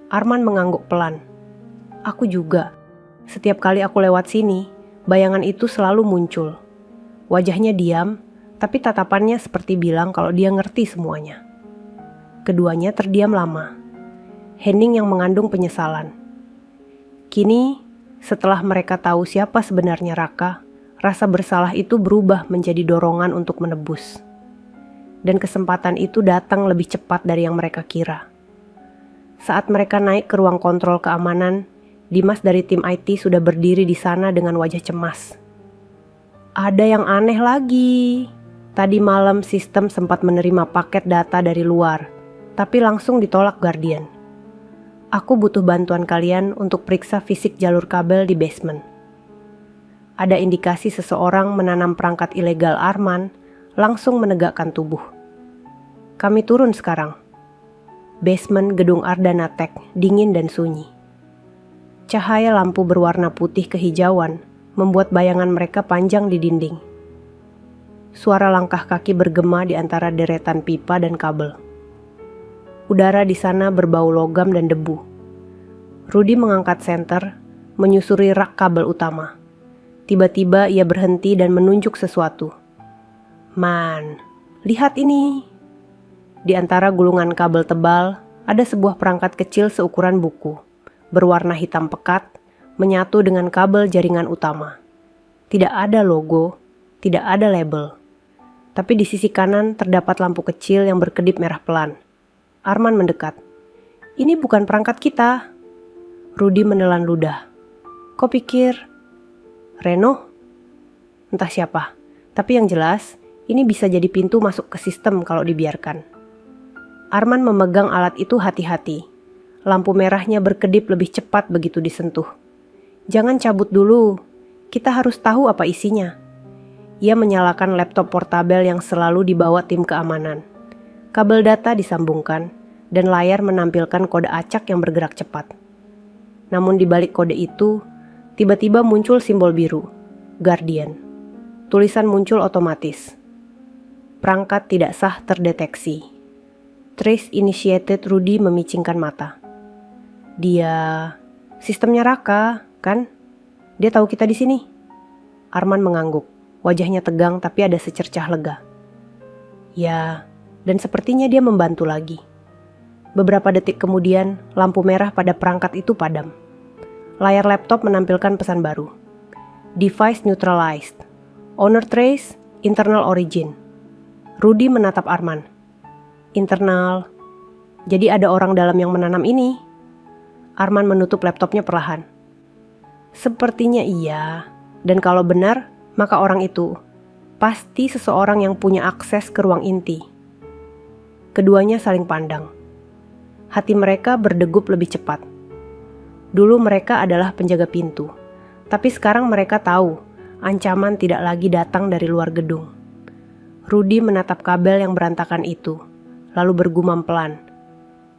Arman mengangguk pelan. Aku juga. Setiap kali aku lewat sini, bayangan itu selalu muncul. Wajahnya diam, tapi tatapannya seperti bilang kalau dia ngerti semuanya. Keduanya terdiam lama. Hening yang mengandung penyesalan. Kini, setelah mereka tahu siapa sebenarnya Raka, rasa bersalah itu berubah menjadi dorongan untuk menebus. Dan kesempatan itu datang lebih cepat dari yang mereka kira. Saat mereka naik ke ruang kontrol keamanan, Dimas dari tim IT sudah berdiri di sana dengan wajah cemas. Ada yang aneh lagi. Tadi malam sistem sempat menerima paket data dari luar, tapi langsung ditolak Guardian. Aku butuh bantuan kalian untuk periksa fisik jalur kabel di basement. Ada indikasi seseorang menanam perangkat ilegal Arman, langsung menegakkan tubuh. Kami turun sekarang. Basement gedung Ardana Tech dingin dan sunyi. Cahaya lampu berwarna putih kehijauan membuat bayangan mereka panjang di dinding. Suara langkah kaki bergema di antara deretan pipa dan kabel. Udara di sana berbau logam dan debu. Rudy mengangkat senter, menyusuri rak kabel utama. Tiba-tiba ia berhenti dan menunjuk sesuatu. Man, lihat ini. Di antara gulungan kabel tebal, ada sebuah perangkat kecil seukuran buku, berwarna hitam pekat, menyatu dengan kabel jaringan utama. Tidak ada logo, tidak ada label. Tapi di sisi kanan terdapat lampu kecil yang berkedip merah pelan. Arman mendekat. Ini bukan perangkat kita. Rudy menelan ludah. Kau pikir Reno? Entah siapa. Tapi yang jelas, ini bisa jadi pintu masuk ke sistem kalau dibiarkan. Arman memegang alat itu hati-hati. Lampu merahnya berkedip lebih cepat begitu disentuh. Jangan cabut dulu. Kita harus tahu apa isinya. Ia menyalakan laptop portabel yang selalu dibawa tim keamanan. Kabel data disambungkan, dan layar menampilkan kode acak yang bergerak cepat. Namun di balik kode itu, tiba-tiba muncul simbol biru, Guardian. Tulisan muncul otomatis. Perangkat tidak sah terdeteksi. Trace initiated. Rudy memicingkan mata. Dia... sistemnya Raka, kan? Dia tahu kita di sini. Arman mengangguk. Wajahnya tegang tapi ada secercah lega. Ya, dan sepertinya dia membantu lagi. Beberapa detik kemudian, lampu merah pada perangkat itu padam. Layar laptop menampilkan pesan baru. Device neutralized. Owner trace, internal origin. Rudy menatap Arman. Internal. Jadi ada orang dalam yang menanam ini. Arman menutup laptopnya perlahan. Sepertinya iya. Dan kalau benar, maka orang itu pasti seseorang yang punya akses ke ruang inti. Keduanya saling pandang. Hati mereka berdegup lebih cepat. Dulu mereka adalah penjaga pintu, tapi sekarang mereka tahu ancaman tidak lagi datang dari luar gedung. Rudy menatap kabel yang berantakan itu, lalu bergumam pelan.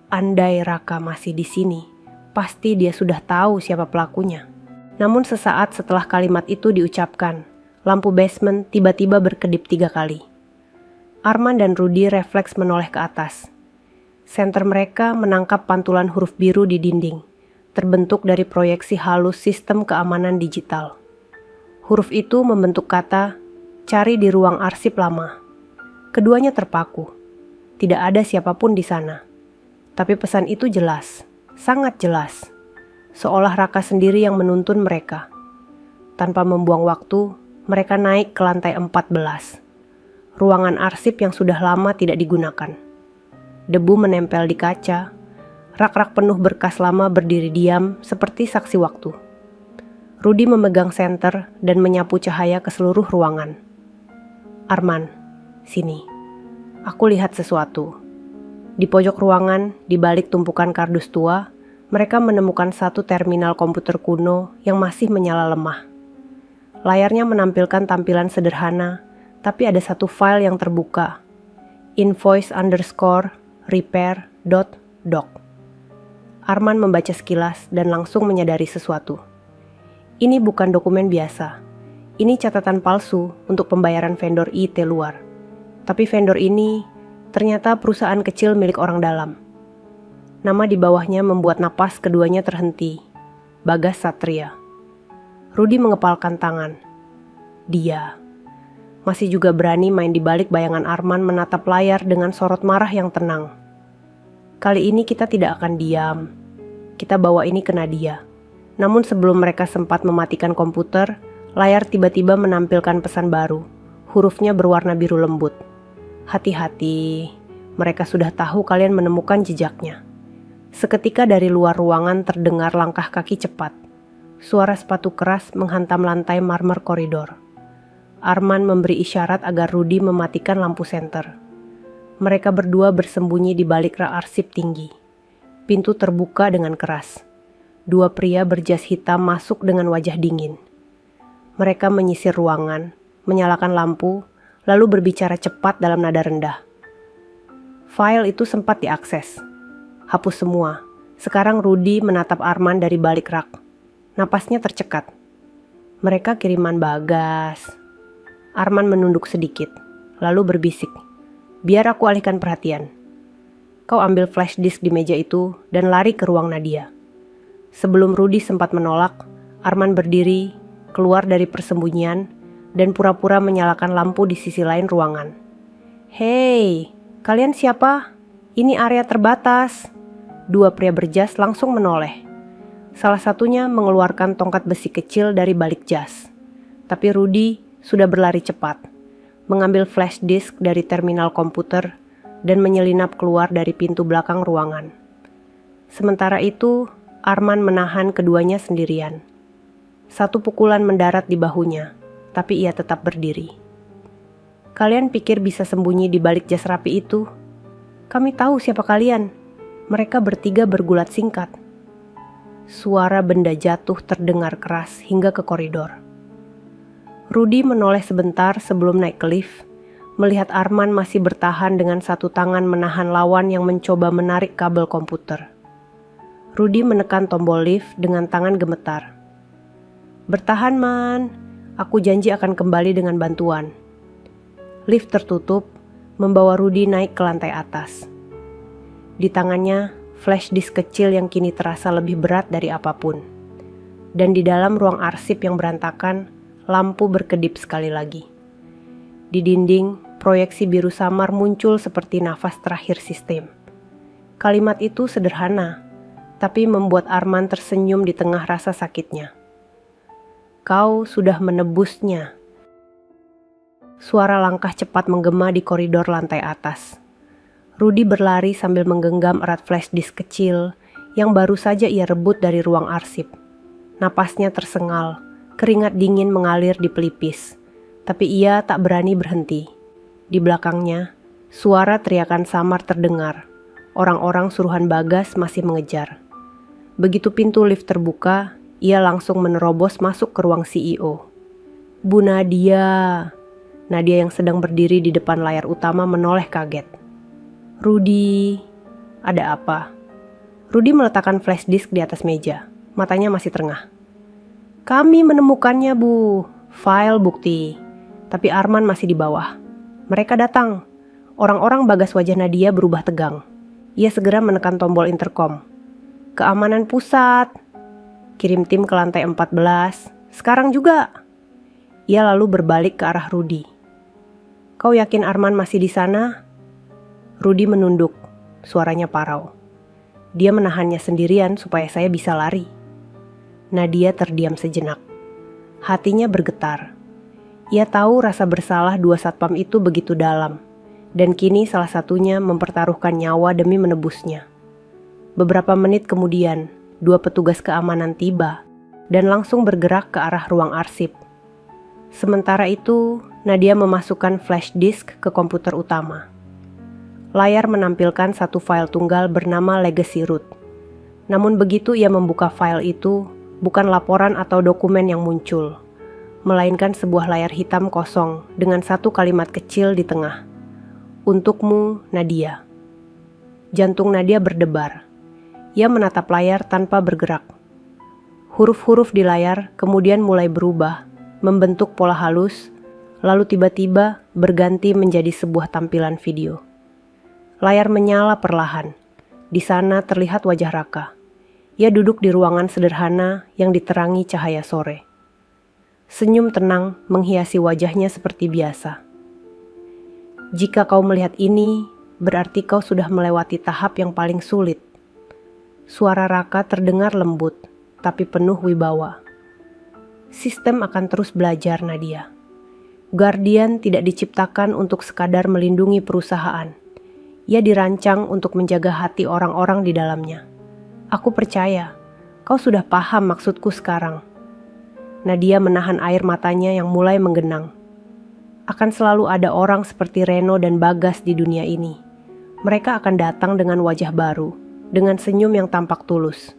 Andai Raka masih di sini, pasti dia sudah tahu siapa pelakunya. Namun sesaat setelah kalimat itu diucapkan, lampu basement tiba-tiba berkedip 3 kali. Arman dan Rudy refleks menoleh ke atas. Senter mereka menangkap pantulan huruf biru di dinding, terbentuk dari proyeksi halus sistem keamanan digital. Huruf itu membentuk kata, cari di ruang arsip lama. Keduanya terpaku. Tidak ada siapapun di sana. Tapi pesan itu jelas, sangat jelas. Seolah Raka sendiri yang menuntun mereka. Tanpa membuang waktu, mereka naik ke lantai 14. Ruangan arsip yang sudah lama tidak digunakan. Debu menempel di kaca. Rak-rak penuh berkas lama berdiri diam seperti saksi waktu. Rudy memegang senter dan menyapu cahaya ke seluruh ruangan. Arman, sini. Aku lihat sesuatu. Di pojok ruangan, di balik tumpukan kardus tua, mereka menemukan satu terminal komputer kuno yang masih menyala lemah. Layarnya menampilkan tampilan sederhana, tapi ada satu file yang terbuka. Invoice_repair.doc. Arman membaca sekilas dan langsung menyadari sesuatu. Ini bukan dokumen biasa. Ini catatan palsu untuk pembayaran vendor IT luar. Tapi vendor ini ternyata perusahaan kecil milik orang dalam. Nama di bawahnya membuat napas keduanya terhenti. Bagas Satria. Rudy mengepalkan tangan. Dia masih juga berani main di balik bayangan Arman menatap layar dengan sorot marah yang tenang. Kali ini kita tidak akan diam. Kita bawa ini ke Nadia. Namun sebelum mereka sempat mematikan komputer, layar tiba-tiba menampilkan pesan baru. Hurufnya berwarna biru lembut. Hati-hati, mereka sudah tahu kalian menemukan jejaknya. Seketika dari luar ruangan terdengar langkah kaki cepat. Suara sepatu keras menghantam lantai marmer koridor. Arman memberi isyarat agar Rudy mematikan lampu senter. Mereka berdua bersembunyi di balik rak arsip tinggi. Pintu terbuka dengan keras. 2 pria berjas hitam masuk dengan wajah dingin. Mereka menyisir ruangan, menyalakan lampu, lalu berbicara cepat dalam nada rendah. File itu sempat diakses. Hapus semua. Sekarang Rudy menatap Arman dari balik rak. Napasnya tercekat. Mereka kiriman Bagas. Arman menunduk sedikit, lalu berbisik. Biar aku alihkan perhatian. Kau ambil flash disk di meja itu dan lari ke ruang Nadia. Sebelum Rudy sempat menolak, Arman berdiri, keluar dari persembunyian, dan pura-pura menyalakan lampu di sisi lain ruangan. Hei, kalian siapa? Ini area terbatas. 2 pria berjas langsung menoleh. Salah satunya mengeluarkan tongkat besi kecil dari balik jas. Tapi Rudy sudah berlari cepat, mengambil flash disk dari terminal komputer, dan menyelinap keluar dari pintu belakang ruangan. Sementara itu, Arman menahan keduanya sendirian. Satu pukulan mendarat di bahunya, tapi ia tetap berdiri. Kalian pikir bisa sembunyi di balik jas rapi itu? Kami tahu siapa kalian. Mereka bertiga bergulat singkat. Suara benda jatuh terdengar keras hingga ke koridor. Rudy menoleh sebentar sebelum naik ke lift, melihat Arman masih bertahan dengan satu tangan menahan lawan yang mencoba menarik kabel komputer. Rudy menekan tombol lift dengan tangan gemetar. Bertahan, Man. Aku janji akan kembali dengan bantuan. Lift tertutup, membawa Rudy naik ke lantai atas. Di tangannya, flash disk kecil yang kini terasa lebih berat dari apapun. Dan di dalam ruang arsip yang berantakan, lampu berkedip sekali lagi. Di dinding, proyeksi biru samar muncul seperti nafas terakhir sistem. Kalimat itu sederhana, tapi membuat Arman tersenyum di tengah rasa sakitnya. Kau sudah menebusnya. Suara langkah cepat menggema di koridor lantai atas. Rudy berlari sambil menggenggam erat flash disk kecil yang baru saja ia rebut dari ruang arsip. Napasnya tersengal, keringat dingin mengalir di pelipis. Tapi ia tak berani berhenti. Di belakangnya, suara teriakan samar terdengar. Orang-orang suruhan Bagas masih mengejar. Begitu pintu lift terbuka, ia langsung menerobos masuk ke ruang CEO. Bu Nadia. Nadia yang sedang berdiri di depan layar utama menoleh kaget. Rudy, ada apa? Rudy meletakkan flash disk di atas meja. Matanya masih terengah. Kami menemukannya, Bu. File bukti. Tapi Arman masih di bawah. Mereka datang. Orang-orang Bagas wajah Nadia berubah tegang. Ia segera menekan tombol intercom. Keamanan pusat. Kirim tim ke lantai 14. Sekarang juga. Ia lalu berbalik ke arah Rudy. Kau yakin Arman masih di sana? Rudy menunduk. Suaranya parau. Dia menahannya sendirian supaya saya bisa lari. Nadia terdiam sejenak. Hatinya bergetar. Ia tahu rasa bersalah dua satpam itu begitu dalam. Dan kini salah satunya mempertaruhkan nyawa demi menebusnya. Beberapa menit kemudian, dua petugas keamanan tiba dan langsung bergerak ke arah ruang arsip. Sementara itu, Nadia memasukkan flash disk ke komputer utama. Layar menampilkan satu file tunggal bernama Legacy Root. Namun begitu ia membuka file itu, bukan laporan atau dokumen yang muncul, melainkan sebuah layar hitam kosong dengan satu kalimat kecil di tengah. Untukmu, Nadia. Jantung Nadia berdebar. Ia menatap layar tanpa bergerak. Huruf-huruf di layar kemudian mulai berubah, membentuk pola halus, lalu tiba-tiba berganti menjadi sebuah tampilan video. Layar menyala perlahan. Di sana terlihat wajah Raka. Ia duduk di ruangan sederhana yang diterangi cahaya sore. Senyum tenang menghiasi wajahnya seperti biasa. Jika kau melihat ini, berarti kau sudah melewati tahap yang paling sulit. Suara Raka terdengar lembut, tapi penuh wibawa. Sistem akan terus belajar, Nadia. Guardian tidak diciptakan untuk sekadar melindungi perusahaan. Ia dirancang untuk menjaga hati orang-orang di dalamnya. Aku percaya, kau sudah paham maksudku sekarang. Nadia menahan air matanya yang mulai menggenang. Akan selalu ada orang seperti Reno dan Bagas di dunia ini. Mereka akan datang dengan wajah baru, dengan senyum yang tampak tulus.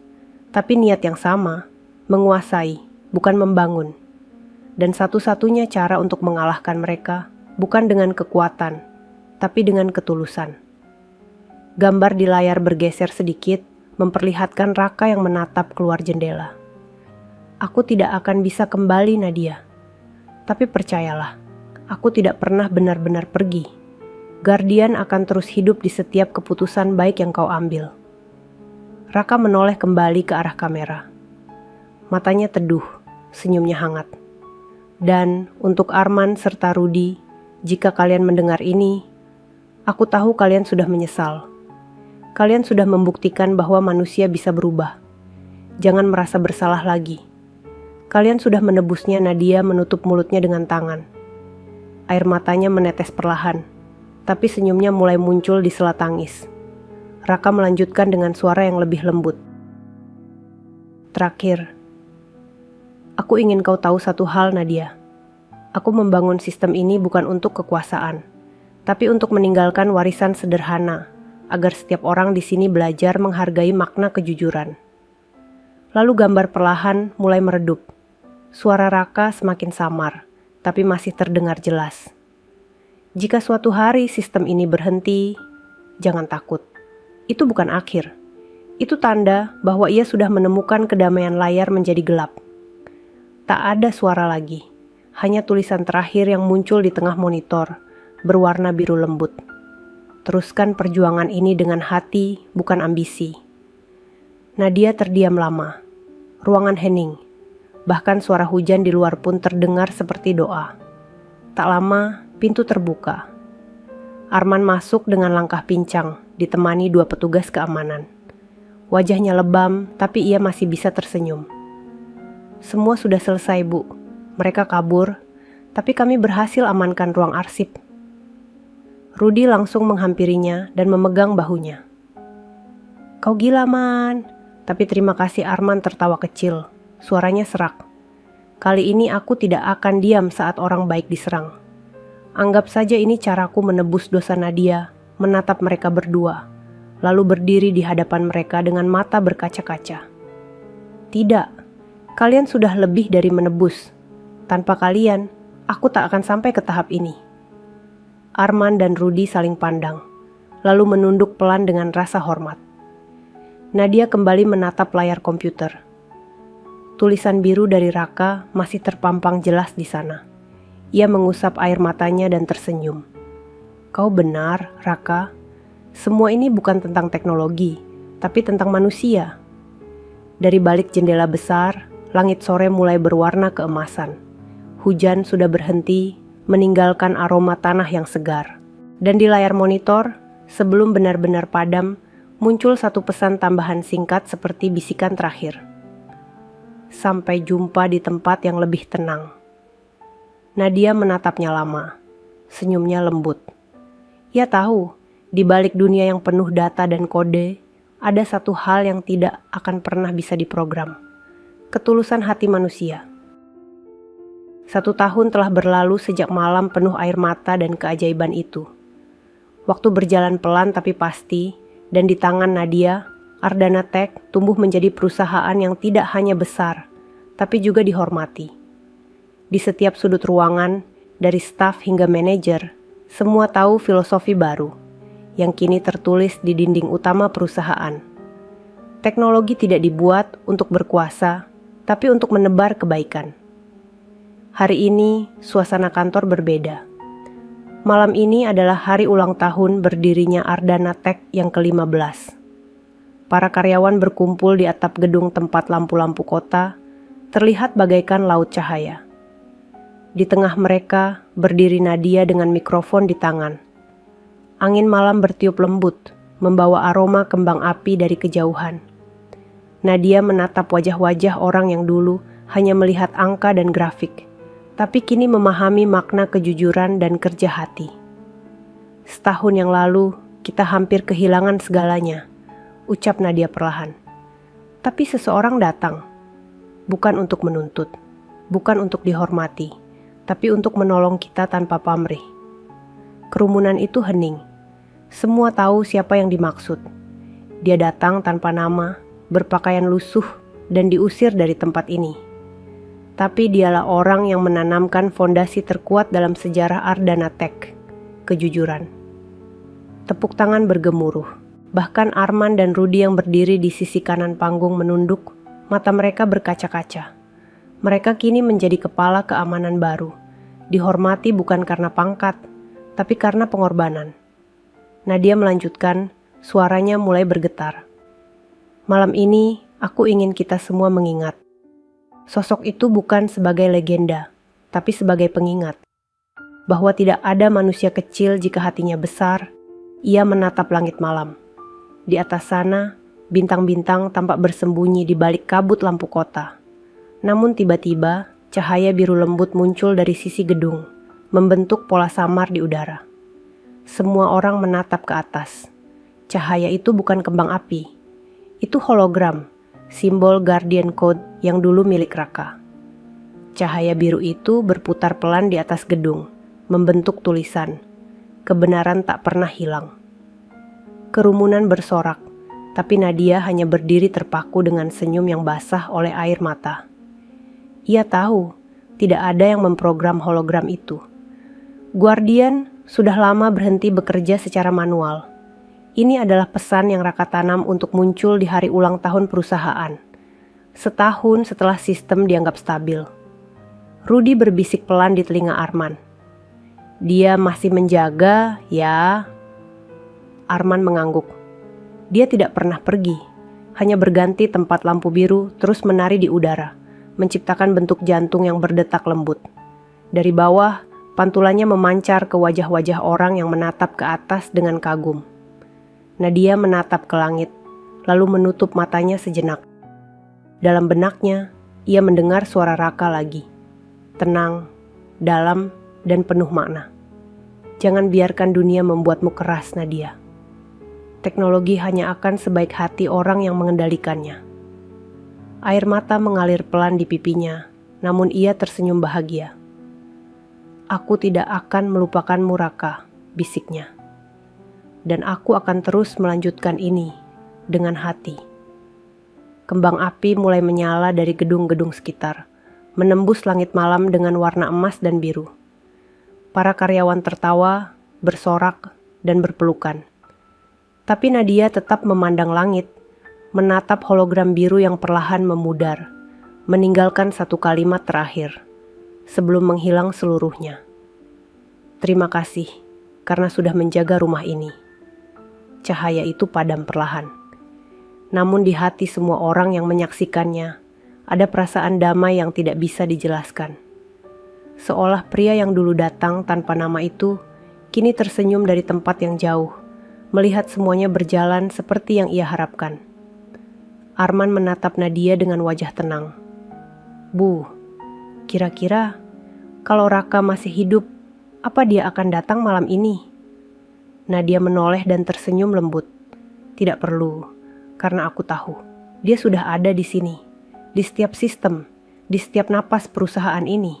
Tapi niat yang sama, menguasai, bukan membangun. Dan satu-satunya cara untuk mengalahkan mereka bukan dengan kekuatan, tapi dengan ketulusan. Gambar di layar bergeser sedikit, memperlihatkan Raka yang menatap keluar jendela. Aku tidak akan bisa kembali, Nadia. Tapi percayalah, aku tidak pernah benar-benar pergi. Guardian akan terus hidup di setiap keputusan baik yang kau ambil. Raka menoleh kembali ke arah kamera. Matanya teduh, senyumnya hangat. Dan untuk Arman serta Rudy, jika kalian mendengar ini, aku tahu kalian sudah menyesal. Kalian sudah membuktikan bahwa manusia bisa berubah. Jangan merasa bersalah lagi. Kalian sudah menebusnya. Nadia menutup mulutnya dengan tangan. Air matanya menetes perlahan, tapi senyumnya mulai muncul di sela tangis. Raka melanjutkan dengan suara yang lebih lembut. Terakhir, aku ingin kau tahu satu hal, Nadia. Aku membangun sistem ini bukan untuk kekuasaan, tapi untuk meninggalkan warisan sederhana, agar setiap orang di sini belajar menghargai makna kejujuran. Lalu gambar perlahan mulai meredup. Suara Raka semakin samar, tapi masih terdengar jelas. Jika suatu hari sistem ini berhenti, jangan takut. Itu bukan akhir. Itu tanda bahwa ia sudah menemukan kedamaian layar menjadi gelap. Tak ada suara lagi, hanya tulisan terakhir yang muncul di tengah monitor, berwarna biru lembut. Teruskan perjuangan ini dengan hati, bukan ambisi. Nadia terdiam lama. Ruangan hening. Bahkan suara hujan di luar pun terdengar seperti doa. Tak lama, pintu terbuka. Arman masuk dengan langkah pincang, ditemani dua petugas keamanan. Wajahnya lebam, tapi ia masih bisa tersenyum. Semua sudah selesai, Bu. Mereka kabur, tapi kami berhasil amankan ruang arsip. Rudy langsung menghampirinya dan memegang bahunya. Kau gila, Man. Tapi terima kasih, Arman tertawa kecil. Suaranya serak. Kali ini aku tidak akan diam saat orang baik diserang. Anggap saja ini caraku menebus dosa Nadia, menatap mereka berdua, lalu berdiri di hadapan mereka dengan mata berkaca-kaca. Tidak, kalian sudah lebih dari menebus. Tanpa kalian, aku tak akan sampai ke tahap ini. Arman dan Rudy saling pandang, lalu menunduk pelan dengan rasa hormat. Nadia kembali menatap layar komputer. Tulisan biru dari Raka masih terpampang jelas di sana. Ia mengusap air matanya dan tersenyum. Kau benar, Raka. Semua ini bukan tentang teknologi, tapi tentang manusia. Dari balik jendela besar, langit sore mulai berwarna keemasan. Hujan sudah berhenti, meninggalkan aroma tanah yang segar. Dan di layar monitor, sebelum benar-benar padam, muncul satu pesan tambahan singkat seperti bisikan terakhir. Sampai jumpa di tempat yang lebih tenang. Nadia menatapnya lama, senyumnya lembut. Ia tahu, di balik dunia yang penuh data dan kode, ada satu hal yang tidak akan pernah bisa diprogram. Ketulusan hati manusia. 1 tahun telah berlalu sejak malam penuh air mata dan keajaiban itu. Waktu berjalan pelan tapi pasti, dan di tangan Nadia, Ardana Tech tumbuh menjadi perusahaan yang tidak hanya besar, tapi juga dihormati. Di setiap sudut ruangan, dari staf hingga manajer, semua tahu filosofi baru, yang kini tertulis di dinding utama perusahaan. Teknologi tidak dibuat untuk berkuasa, tapi untuk menebar kebaikan. Hari ini, suasana kantor berbeda. Malam ini adalah hari ulang tahun berdirinya Ardana Tech yang ke-15. Para karyawan berkumpul di atap gedung tempat lampu-lampu kota, terlihat bagaikan laut cahaya. Di tengah mereka, berdiri Nadia dengan mikrofon di tangan. Angin malam bertiup lembut, membawa aroma kembang api dari kejauhan. Nadia menatap wajah-wajah orang yang dulu hanya melihat angka dan grafik, tapi kini memahami makna kejujuran dan kerja hati. Setahun yang lalu, kita hampir kehilangan segalanya, ucap Nadia perlahan. Tapi seseorang datang, bukan untuk menuntut, bukan untuk dihormati, tapi untuk menolong kita tanpa pamrih. Kerumunan itu hening. Semua tahu siapa yang dimaksud. Dia datang tanpa nama, berpakaian lusuh, dan diusir dari tempat ini. Tapi dialah orang yang menanamkan fondasi terkuat dalam sejarah Ardana Tech, kejujuran. Tepuk tangan bergemuruh. Bahkan Arman dan Rudy yang berdiri di sisi kanan panggung menunduk, mata mereka berkaca-kaca. Mereka kini menjadi kepala keamanan baru, dihormati bukan karena pangkat, tapi karena pengorbanan. Nadia melanjutkan, suaranya mulai bergetar. Malam ini, aku ingin kita semua mengingat. Sosok itu bukan sebagai legenda, tapi sebagai pengingat. Bahwa tidak ada manusia kecil jika hatinya besar, ia menatap langit malam. Di atas sana, bintang-bintang tampak bersembunyi di balik kabut lampu kota. Namun tiba-tiba, cahaya biru lembut muncul dari sisi gedung, membentuk pola samar di udara. Semua orang menatap ke atas. Cahaya itu bukan kembang api. Itu hologram, simbol Guardian Code yang dulu milik Raka. Cahaya biru itu berputar pelan di atas gedung, membentuk tulisan, "Kebenaran tak pernah hilang." Kerumunan bersorak, tapi Nadia hanya berdiri terpaku dengan senyum yang basah oleh air mata. Ia tahu, tidak ada yang memprogram hologram itu. Guardian sudah lama berhenti bekerja secara manual. Ini adalah pesan yang Raka tanam untuk muncul di hari ulang tahun perusahaan. Setahun setelah sistem dianggap stabil. Rudy berbisik pelan di telinga Arman. Dia masih menjaga, ya. Arman mengangguk. Dia tidak pernah pergi, hanya berganti tempat lampu biru terus menari di udara, menciptakan bentuk jantung yang berdetak lembut. Dari bawah, pantulannya memancar ke wajah-wajah orang yang menatap ke atas dengan kagum. Nadia menatap ke langit, lalu menutup matanya sejenak. Dalam benaknya, ia mendengar suara Raka lagi. Tenang, dalam, dan penuh makna. Jangan biarkan dunia membuatmu keras, Nadia. Teknologi hanya akan sebaik hati orang yang mengendalikannya. Air mata mengalir pelan di pipinya, namun ia tersenyum bahagia. Aku tidak akan melupakanmu, Raka, bisiknya. Dan aku akan terus melanjutkan ini dengan hati. Kembang api mulai menyala dari gedung-gedung sekitar, menembus langit malam dengan warna emas dan biru. Para karyawan tertawa, bersorak, dan berpelukan. Tapi Nadia tetap memandang langit, menatap hologram biru yang perlahan memudar, meninggalkan satu kalimat terakhir, sebelum menghilang seluruhnya. Terima kasih, karena sudah menjaga rumah ini. Cahaya itu padam perlahan. Namun di hati semua orang yang menyaksikannya, ada perasaan damai yang tidak bisa dijelaskan. Seolah pria yang dulu datang tanpa nama itu, kini tersenyum dari tempat yang jauh, melihat semuanya berjalan seperti yang ia harapkan. Arman menatap Nadia dengan wajah tenang. Bu, kira-kira kalau Raka masih hidup, apa dia akan datang malam ini? Nadia menoleh dan tersenyum lembut. Tidak perlu, karena aku tahu, dia sudah ada di sini, di setiap sistem, di setiap napas perusahaan ini.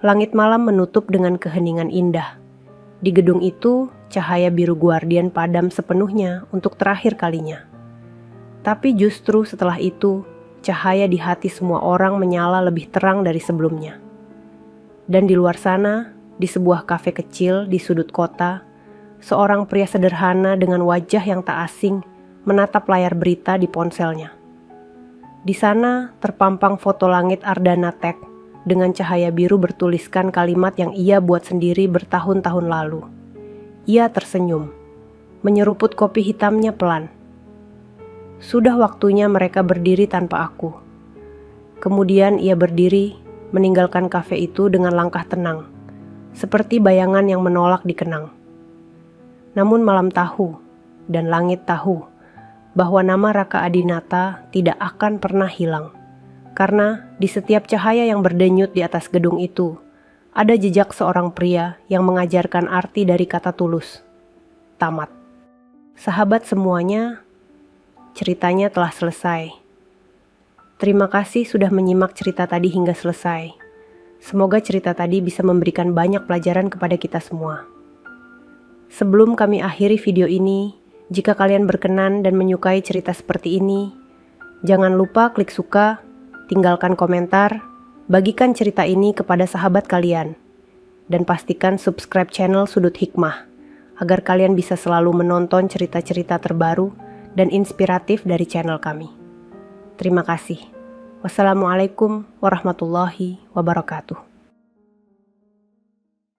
Langit malam menutup dengan keheningan indah. Di gedung itu, cahaya biru guardian padam sepenuhnya untuk terakhir kalinya. Tapi justru setelah itu, cahaya di hati semua orang menyala lebih terang dari sebelumnya. Dan di luar sana, di sebuah kafe kecil di sudut kota, seorang pria sederhana dengan wajah yang tak asing menatap layar berita di ponselnya. Di sana terpampang foto langit Ardana Tech dengan cahaya biru bertuliskan kalimat yang ia buat sendiri bertahun-tahun lalu. Ia tersenyum, menyeruput kopi hitamnya pelan. Sudah waktunya mereka berdiri tanpa aku. Kemudian ia berdiri, meninggalkan kafe itu dengan langkah tenang, seperti bayangan yang menolak dikenang. Namun malam tahu, dan langit tahu, bahwa nama Raka Adinata tidak akan pernah hilang. Karena di setiap cahaya yang berdenyut di atas gedung itu, ada jejak seorang pria yang mengajarkan arti dari kata tulus. Tamat. Sahabat semuanya, ceritanya telah selesai. Terima kasih sudah menyimak cerita tadi hingga selesai. Semoga cerita tadi bisa memberikan banyak pelajaran kepada kita semua. Sebelum kami akhiri video ini, jika kalian berkenan dan menyukai cerita seperti ini, jangan lupa klik suka, tinggalkan komentar, bagikan cerita ini kepada sahabat kalian, dan pastikan subscribe channel Sudut Hikmah, agar kalian bisa selalu menonton cerita-cerita terbaru dan inspiratif dari channel kami. Terima kasih. Wassalamualaikum warahmatullahi wabarakatuh.